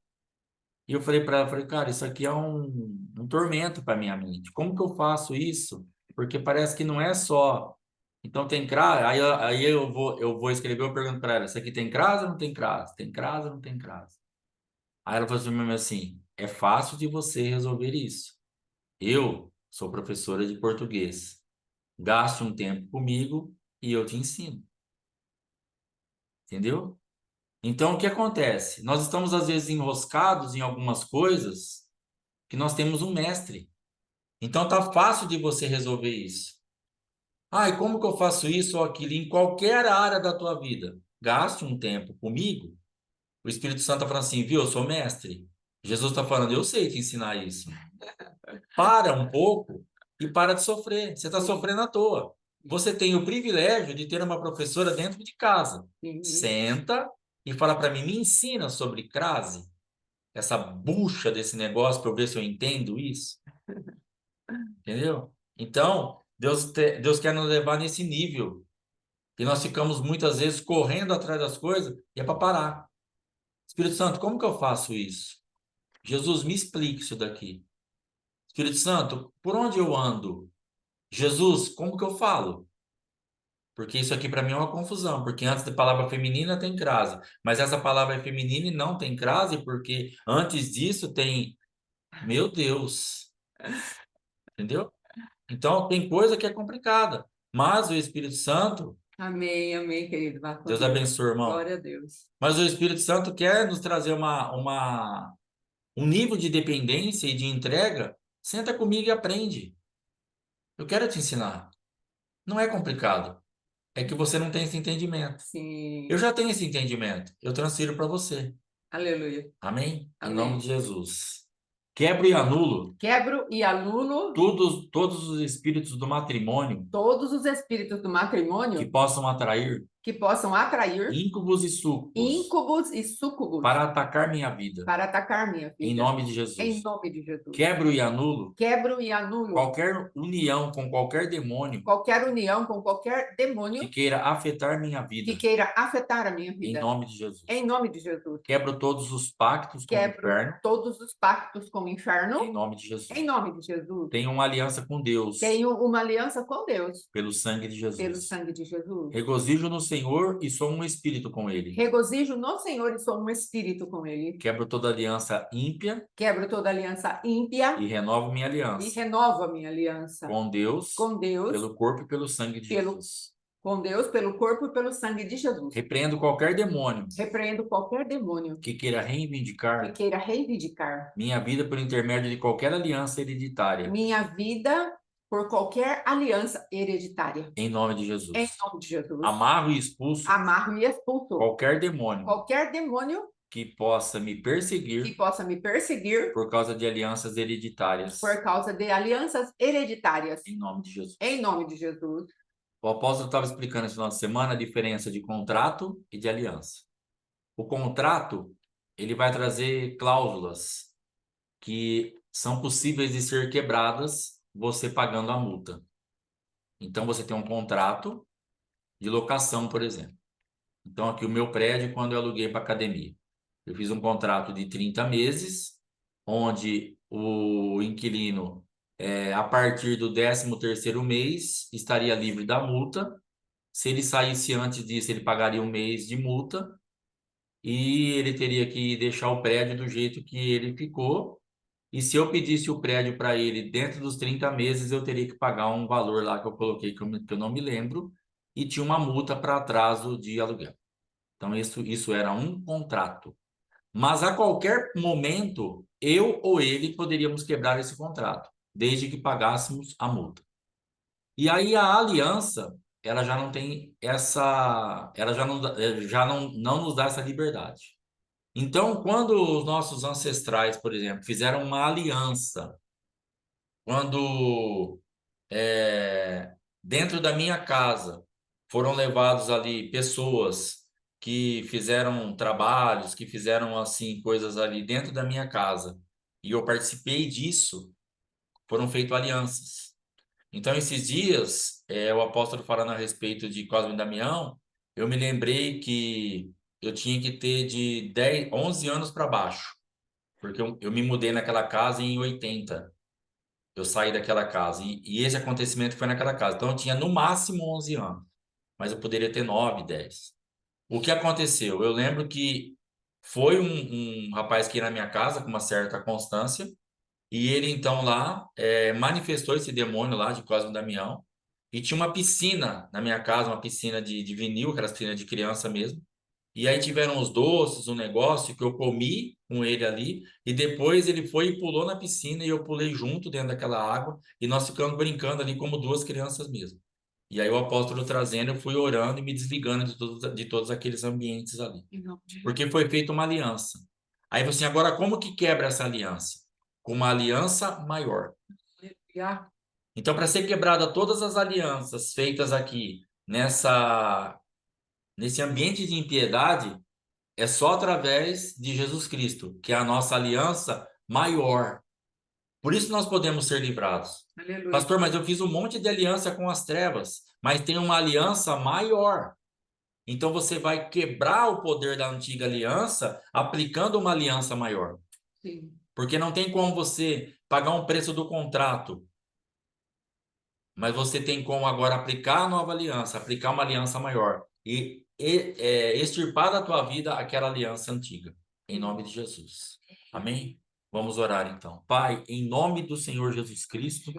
E eu falei para ela, falei, cara, isso aqui é um tormento para minha mente. Como que eu faço isso? Porque parece que não é só. Então tem crase, aí eu vou escrever, eu pergunto para ela, isso aqui tem crase ou não tem crase? Tem crase ou não tem crase? Aí ela falou assim, é fácil de você resolver isso. Eu sou professora de português. Gaste um tempo comigo e eu te ensino. Entendeu? Então, o que acontece? Nós estamos, às vezes, enroscados em algumas coisas que nós temos um mestre. Então, tá fácil de você resolver isso. Ah, e como que eu faço isso ou aquilo em qualquer área da tua vida? Gaste um tempo comigo. O Espírito Santo está falando assim, viu? Eu sou mestre. Jesus está falando, eu sei te ensinar isso. Para um pouco e para de sofrer. Você está sofrendo à toa. Você tem o privilégio de ter uma professora dentro de casa. Senta e fala para mim, me ensina sobre crase, essa bucha desse negócio para eu ver se eu entendo isso. Entendeu? Então, Deus quer nos levar nesse nível. E nós ficamos muitas vezes correndo atrás das coisas e é para parar. Espírito Santo, como que eu faço isso? Jesus, me explique isso daqui. Espírito Santo, por onde eu ando? Jesus, como que eu falo? Porque isso aqui para mim é uma confusão, porque antes da palavra feminina tem crase, mas essa palavra é feminina e não tem crase, porque antes disso tem, meu Deus, entendeu? Então tem coisa que é complicada, mas o Espírito Santo, Amém, amém, querido. Vá com Deus Deus. abençoe, irmão. Glória a Deus. Mas o Espírito Santo quer nos trazer um nível de dependência e de entrega. Senta comigo e aprende. Eu quero te ensinar. Não é complicado. É que você não tem esse entendimento. Sim. Eu já tenho esse entendimento. Eu transfiro para você. Aleluia. Amém? Em nome Amém. de Jesus. Quebro e anulo Quebro e anulo todos os espíritos do matrimônio todos os espíritos do que matrimônio possam atrair que possam atrair íncubos e súcubos íncubos e súcubos para atacar minha vida. para atacar minha Em vida. nome de Em Jesus. nome de Jesus. Quebro e anulo Quebro e anulo qualquer união com qualquer demônio qualquer união com qualquer que demônio queira afetar minha que vida. queira afetar a minha Em vida. nome de Jesus. Em nome de Jesus. Quebro todos os pactos com o Quebro inferno. todos os pactos com o inferno. Em nome de Jesus. Em nome de Jesus. Tenho uma aliança com Deus. Tenho uma aliança com Deus. Pelo sangue de Jesus. Pelo sangue de Jesus. Regozijo no Senhor e sou um espírito com Ele. Regozijo no Senhor e sou um espírito com Ele. Quebro toda aliança ímpia. Quebro toda aliança ímpia. E renovo minha aliança. E renovo a minha aliança. Com Deus. Com Deus. Pelo corpo e pelo sangue de Jesus. Com Deus, pelo corpo e pelo sangue de Jesus. Repreendo qualquer demônio. Repreendo qualquer demônio Que queira reivindicar minha vida por intermédio de qualquer aliança hereditária. minha vida por qualquer aliança hereditária. Em nome de Jesus. Em nome de Jesus. Amarro e expulso Amarro e expulso qualquer demônio que possa me que perseguir possa me perseguir por causa de alianças hereditárias. por causa de alianças hereditárias. Em nome de Jesus. Em nome de Jesus. O apóstolo estava explicando esse final de semana a diferença de contrato e de aliança. O contrato, ele vai trazer cláusulas que são possíveis de ser quebradas você pagando a multa. Então, você tem um contrato de locação, por exemplo. Então, aqui o meu prédio, quando eu aluguei para academia, eu fiz um contrato de 30 meses, onde o inquilino, a partir do 13º mês, estaria livre da multa. Se ele saísse antes disso, ele pagaria um mês de multa e ele teria que deixar o prédio do jeito que ele ficou. E se eu pedisse o prédio para ele dentro dos 30 meses, eu teria que pagar um valor lá que eu coloquei, que eu não me lembro, e tinha uma multa para atraso de aluguel. Então, isso era um contrato. Mas a qualquer momento, eu ou ele poderíamos quebrar esse contrato, desde que pagássemos a multa. E aí a aliança, ela já não tem essa, ela já não nos dá essa liberdade. Então, quando os nossos ancestrais, por exemplo, fizeram uma aliança, quando dentro da minha casa foram levados ali pessoas que fizeram trabalhos, que fizeram assim coisas ali dentro da minha casa, e eu participei disso, foram feitas alianças. Então, esses dias, o apóstolo falando a respeito de Cosme e Damião, eu me lembrei que eu tinha que ter de 11 anos para baixo, porque eu me mudei naquela casa em 80. Eu saí daquela casa e esse acontecimento foi naquela casa. Então, eu tinha no máximo 11 anos, mas eu poderia ter 9, 10. O que aconteceu? Eu lembro que foi um rapaz que ia na minha casa com uma certa constância, e ele, então, lá, manifestou esse demônio lá de Cosme e Damião. E tinha uma piscina na minha casa, uma piscina de vinil, aquelas piscinas de criança mesmo. E aí tiveram os doces, um negócio que eu comi com ele ali. E depois ele foi e pulou na piscina e eu pulei junto dentro daquela água. E nós ficamos brincando ali como duas crianças mesmo. E aí o apóstolo trazendo, eu fui orando e me desligando de todos aqueles ambientes ali. Porque foi feita uma aliança. Aí você, agora como que quebra essa aliança? Com uma aliança maior. Então, para ser quebrada todas as alianças feitas aqui nesse ambiente de impiedade, é só através de Jesus Cristo, que é a nossa aliança maior. Por isso nós podemos ser livrados. Aleluia. Pastor, mas eu fiz um monte de aliança com as trevas, mas tem uma aliança maior. Então você vai quebrar o poder da antiga aliança aplicando uma aliança maior. Sim. Porque não tem como você pagar um preço do contrato, mas você tem como agora aplicar a nova aliança, aplicar uma aliança maior e extirpar da tua vida aquela aliança antiga, em nome de Jesus. Amém? Vamos orar então. Pai, em nome do Senhor Jesus Cristo,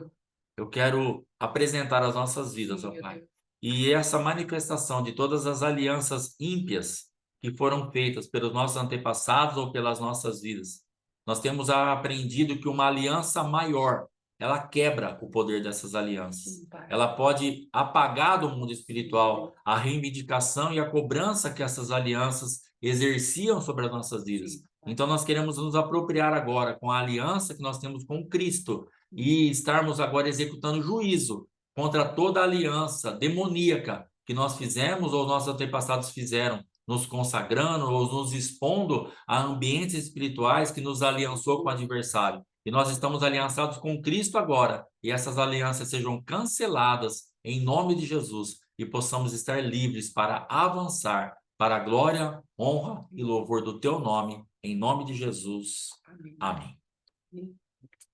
eu quero apresentar as nossas vidas, ó Pai. E essa manifestação de todas as alianças ímpias que foram feitas pelos nossos antepassados ou pelas nossas vidas. Nós temos aprendido que uma aliança maior ela quebra o poder dessas alianças. Sim, Pai. Ela pode apagar do mundo espiritual a reivindicação e a cobrança que essas alianças exerciam sobre as nossas vidas. Sim, Pai. Então nós queremos nos apropriar agora com a aliança que nós temos com Cristo e estarmos agora executando juízo contra toda a aliança demoníaca que nós fizemos ou nossos antepassados fizeram, nos consagrando ou nos expondo a ambientes espirituais que nos aliançou com o adversário. E nós estamos aliançados com Cristo agora, e essas alianças sejam canceladas em nome de Jesus e possamos estar livres para avançar para a glória, honra e louvor do teu nome, em nome de Jesus. Amém. Amém.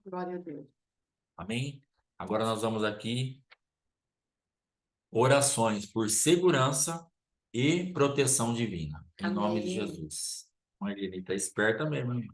Glória a Deus. Amém? Agora nós vamos aqui orações por segurança e proteção divina, em nome de Amém. Jesus. Marlene está esperta mesmo, hein?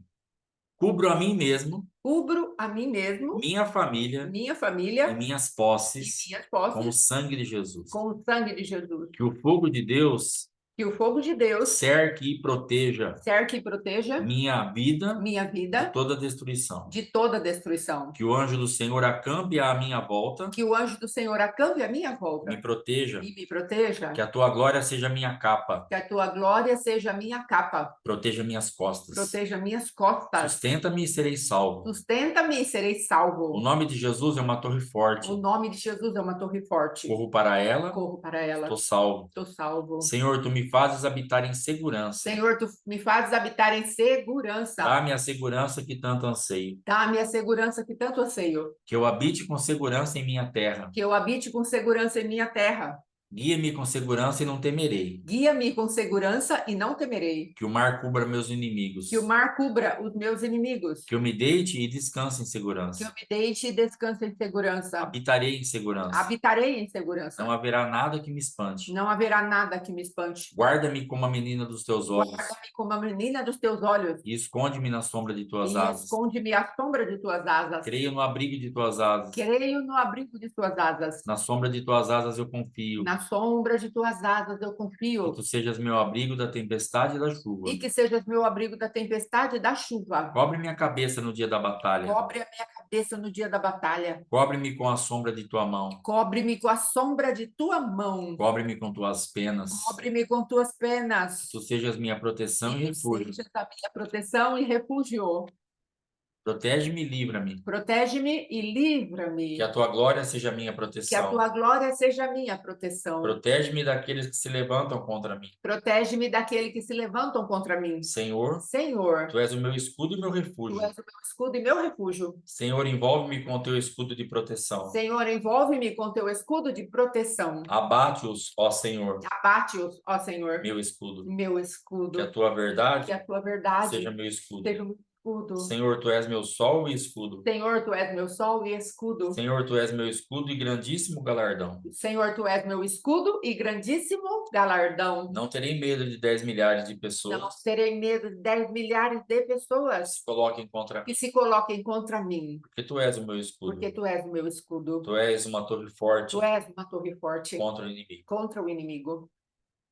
Cubro a mim mesmo, Cubro a mim mesmo, minha família minha e família minhas e posses minhas com o posses sangue de Jesus. com o sangue de Jesus. Que o fogo de Deus Que o fogo de Deus cerque e proteja cerque e proteja minha vida minha de vida toda destruição. de toda destruição. Que o anjo do Senhor acampe à minha volta, Que o anjo do Senhor acampe à minha volta me proteja, e me proteja. que a tua glória seja minha capa, Que a tua glória seja a minha capa, proteja minhas costas. proteja minhas costas. Sustenta-me e serei salvo. Sustenta-me e serei salvo. O nome de Jesus é uma torre forte. O nome de Jesus é uma torre forte. Corro para ela, Corro para ela. estou salvo. Estou salvo. Senhor, tu me fazes habitar em segurança. Senhor, tu me fazes habitar em segurança. Dá-me a segurança que tanto anseio. Dá-me a segurança que tanto anseio. Que eu habite com segurança em minha terra. Que eu habite com segurança em minha terra. Guia-me com segurança e não temerei. Guia-me com segurança e não temerei. Que o mar cubra meus inimigos. Que o mar cubra os meus inimigos. Que eu me deite e descanse em Que eu segurança. me deite e descanse em segurança. Habitarei em segurança. Habitarei em segurança. Não haverá nada que me espante. Não haverá nada que me espante. Guarda-me como a menina dos teus olhos. Guarda-me como a menina dos teus olhos. E esconde-me na sombra de tuas E asas. esconde-me à sombra de tuas asas. Creio no abrigo de tuas asas. Creio no abrigo de tuas asas. Na sombra de tuas asas eu confio. Na sombra de tuas asas eu Que confio. tu sejas meu abrigo da tempestade e da chuva. E que sejas meu abrigo da tempestade e da chuva. Cobre minha cabeça no dia da batalha. Cobre a minha cabeça no dia da batalha. Cobre-me com a sombra de tua mão. Cobre-me com a sombra de tua mão. Cobre-me com tuas penas. Cobre-me com tuas penas. Que tu sejas minha proteção e refúgio. Sejas a minha proteção e refúgio. Protege-me e livra-me. Protege-me e livra-me. Que a tua glória seja minha Que a proteção. tua glória seja a minha proteção. Protege-me daqueles que se levantam contra mim. Protege-me daquele que se levantam contra mim. Senhor, Senhor, tu és o meu escudo e meu tu refúgio. és o meu escudo e meu refúgio. Senhor, envolve-me com o teu escudo de proteção. Senhor, envolve-me com teu escudo de proteção. Abate-os, ó Senhor, Abate-os, ó Senhor, meu escudo. meu Que escudo. a tua verdade Que a tua verdade seja meu escudo. seja o meu escudo. Senhor, tu és meu sol e escudo. Senhor, tu és meu sol e escudo. Senhor, tu és meu escudo e grandíssimo galardão. Senhor, tu és meu escudo e grandíssimo galardão. Não terei medo de 10 milhares de Não pessoas terei medo de 10 milhares de que pessoas se coloquem contra que mim, se coloquem contra mim, porque tu és o meu escudo. porque tu és o meu escudo. Tu és uma torre forte Tu és uma torre forte contra o inimigo. contra o inimigo.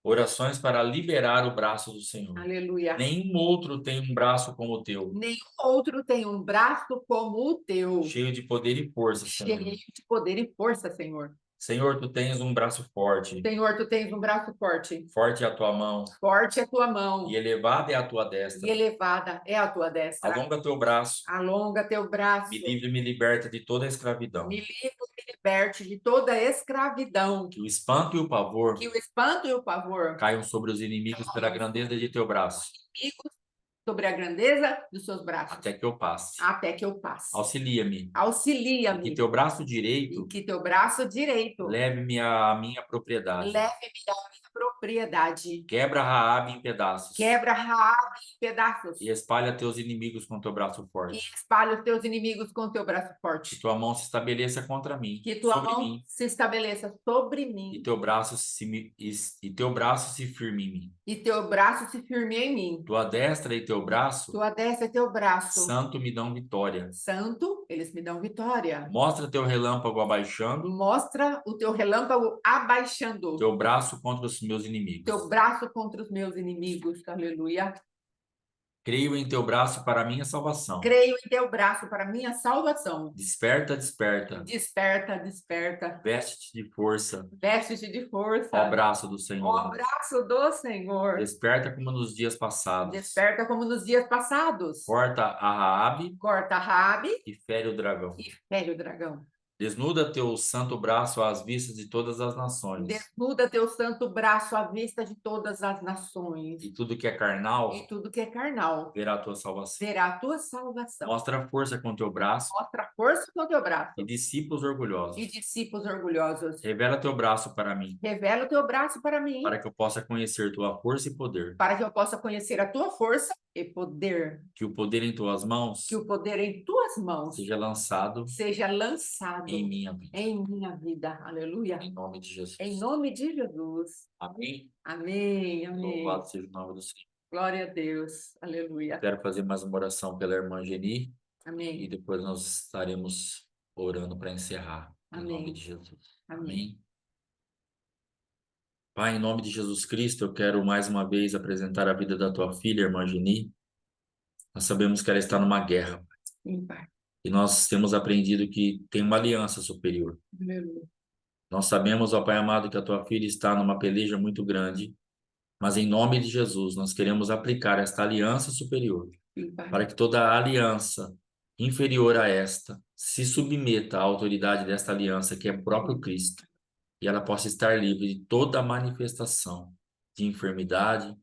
Orações para liberar o braço do Senhor. Aleluia. Nenhum outro tem um braço como o teu, Nenhum outro tem um braço como o teu, cheio de poder e força, Senhor. cheio de poder e força, Senhor. Senhor, tu tens um braço forte. Senhor, tu tens um braço forte. Forte é a tua mão, Forte é a tua mão e elevada é a tua e destra. elevada é a tua destra. Alonga teu braço, Alonga teu braço. me livre e me liberta de toda a escravidão. Me livre e me liberte de toda a escravidão. Que o espanto e o pavor Que o espanto e o pavor caiam sobre os inimigos pela grandeza de teu braço, inimigos sobre a grandeza dos seus braços, até que eu passe. até que eu passe. Auxilia-me, e Auxilia-me que teu braço e direito que teu braço direito leve-me à minha propriedade. leve-me à minha propriedade. Quebra Raabe em pedaços Quebra Raabe em pedaços e espalha teus inimigos com teu braço e forte. espalha os teus inimigos com teu braço Que forte. tua mão se estabeleça contra mim, Que tua sobre mão mim, se estabeleça sobre e mim teu braço se firme em mim. e teu braço se firme em mim. Tua destra e teu braço Tua destra e teu braço santo me dão vitória. santo, eles me dão vitória. Mostra teu relâmpago abaixando, Mostra o teu relâmpago abaixando. teu braço contra os meus inimigos. Teu braço contra os meus inimigos. Aleluia. Creio em teu braço para a minha salvação. Creio em teu braço para minha salvação. Desperta, desperta. Desperta, desperta. Veste-te de força, Veste-te de força. ó braço do Ó Senhor. braço do Senhor. Desperta como nos dias passados. Desperta como nos dias passados. Corta a Raabe Corta Rabi e fere o dragão. e fere o dragão. Desnuda teu santo braço às vistas de todas as nações. Desnuda teu santo braço à vista de todas as nações. E tudo que é carnal E tudo que é carnal verá a tua salvação. verá a tua salvação. Mostra força com teu braço Mostra força com teu braço. e discípulos orgulhosos. E discípulos orgulhosos. Revela teu braço para mim, Revela o teu braço para mim, para que eu possa conhecer tua força e poder. para que eu possa conhecer a tua força e poder. Que o poder em tuas mãos Que o poder em tuas mãos seja lançado seja lançado em minha vida. em minha vida. Aleluia. Em nome de Jesus. Em nome de Jesus. Amém. Amém. Amém. Louvado seja o nome do Senhor. Glória a Deus. Aleluia. Quero fazer mais uma oração pela irmã Geni e Amém. depois nós estaremos orando para encerrar. Em Amém. nome de Jesus. Amém. Amém. Pai, em nome de Jesus Cristo, eu quero mais uma vez apresentar a vida da tua filha, irmã Geni. Nós sabemos que ela está numa guerra Sim, Pai. e nós temos aprendido que tem uma aliança superior. Aleluia. Nós sabemos, ó Pai amado, que a tua filha está numa peleja muito grande, mas em nome de Jesus nós queremos aplicar esta aliança superior Sim, Pai. para que toda aliança inferior a esta se submeta à autoridade desta aliança, que é o próprio Cristo, e ela possa estar livre de toda manifestação de enfermidade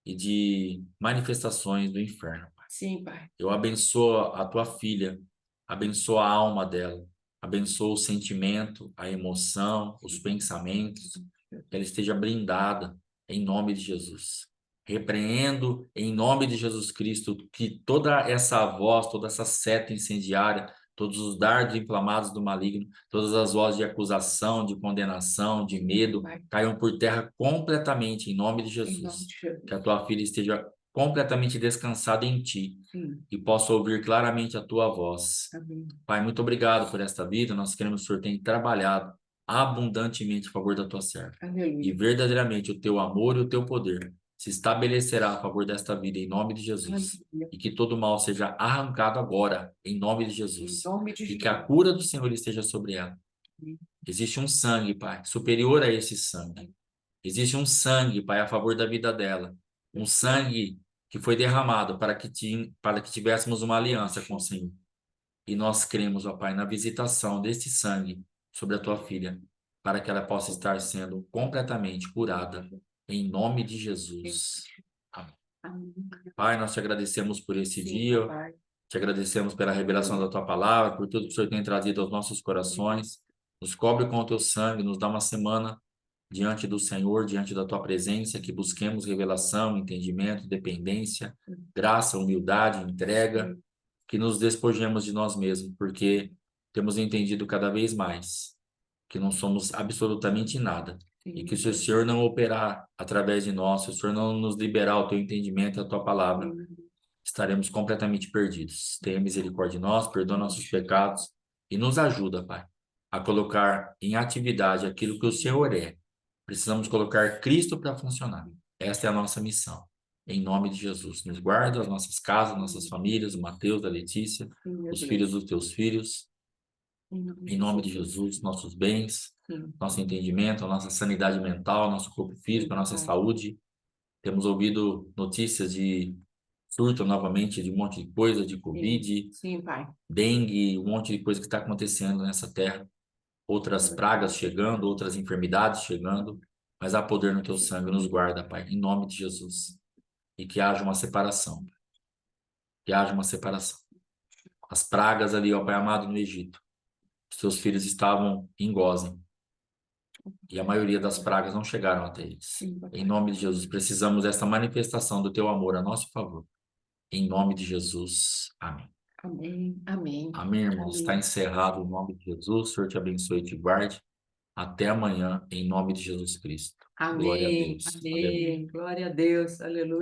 e de manifestações do inferno. Sim, Pai. Eu abençoo a tua filha, abençoo a alma dela, abençoo o sentimento, a emoção, os pensamentos, que ela esteja blindada em nome de Jesus. Repreendo em nome de Jesus Cristo que toda essa voz, toda essa seta incendiária, todos os dardos inflamados do maligno, todas as vozes de acusação, de condenação, de medo, caiam por terra completamente em nome de Em nome Jesus. de Jesus. Que a tua filha esteja completamente descansada em ti Sim. e possa ouvir claramente a tua voz. Amém. Pai, muito obrigado por esta vida. Nós queremos que o Senhor tenha trabalhado abundantemente a favor da tua serva. E Aleluia. verdadeiramente o teu amor e o teu poder se estabelecerá a favor desta vida em nome de Jesus. Aleluia. E que todo mal seja arrancado agora em nome de Em Jesus. nome de E Jesus. que a cura do Senhor esteja sobre ela. Amém. Existe um sangue, Pai, superior a esse sangue. Existe um sangue, Pai, a favor da vida dela. Um sangue que foi derramado para que tivéssemos uma aliança com o Senhor. E nós cremos, ó Pai, na visitação deste sangue sobre a tua filha, para que ela possa estar sendo completamente curada, em nome de Jesus. Amém. Amém. Pai, nós te agradecemos por esse Sim, dia, Pai. te agradecemos pela revelação da tua palavra, por tudo que o Senhor tem trazido aos nossos corações. Nos cobre com o teu sangue, nos dá uma semana diante do Senhor, diante da tua presença, que busquemos revelação, entendimento, dependência, graça, humildade, entrega, que nos despojemos de nós mesmos, porque temos entendido cada vez mais que não somos absolutamente nada. E que se o Senhor não operar através de nós, se o Senhor não nos liberar o teu entendimento e a tua palavra, estaremos completamente perdidos. Tenha misericórdia de nós, perdoa nossos pecados e nos ajuda, Pai, a colocar em atividade aquilo que o Senhor é. Precisamos colocar Cristo para funcionar. Esta é a nossa missão. Em nome de Jesus, nos guarda as nossas casas, nossas famílias, o Mateus, a Letícia, os filhos dos teus filhos. Em nome de Jesus, nossos bens, nosso entendimento, a nossa sanidade mental, nosso corpo físico, a nossa saúde. Temos ouvido notícias de surto novamente de um monte de coisa, de Covid, Sim, Pai. dengue, um monte de coisa que está acontecendo nessa terra. Outras pragas chegando, outras enfermidades chegando, mas há poder no teu sangue, nos guarda, Pai, em nome de Jesus. E que haja uma separação. Que haja uma separação. As pragas ali, ó Pai amado, no Egito. Os teus filhos estavam em Gósen. E a maioria das pragas não chegaram até eles. Em nome de Jesus, precisamos dessa manifestação do teu amor a nosso favor. Em nome de Jesus. Amém. Amém. Amém. Amém, irmãos. Está encerrado o nome de Jesus. O Senhor te abençoe e te guarde. Até amanhã, em nome de Jesus Cristo. Glória a Amém. Deus. Aleluia. Amém. Glória a Deus. Aleluia.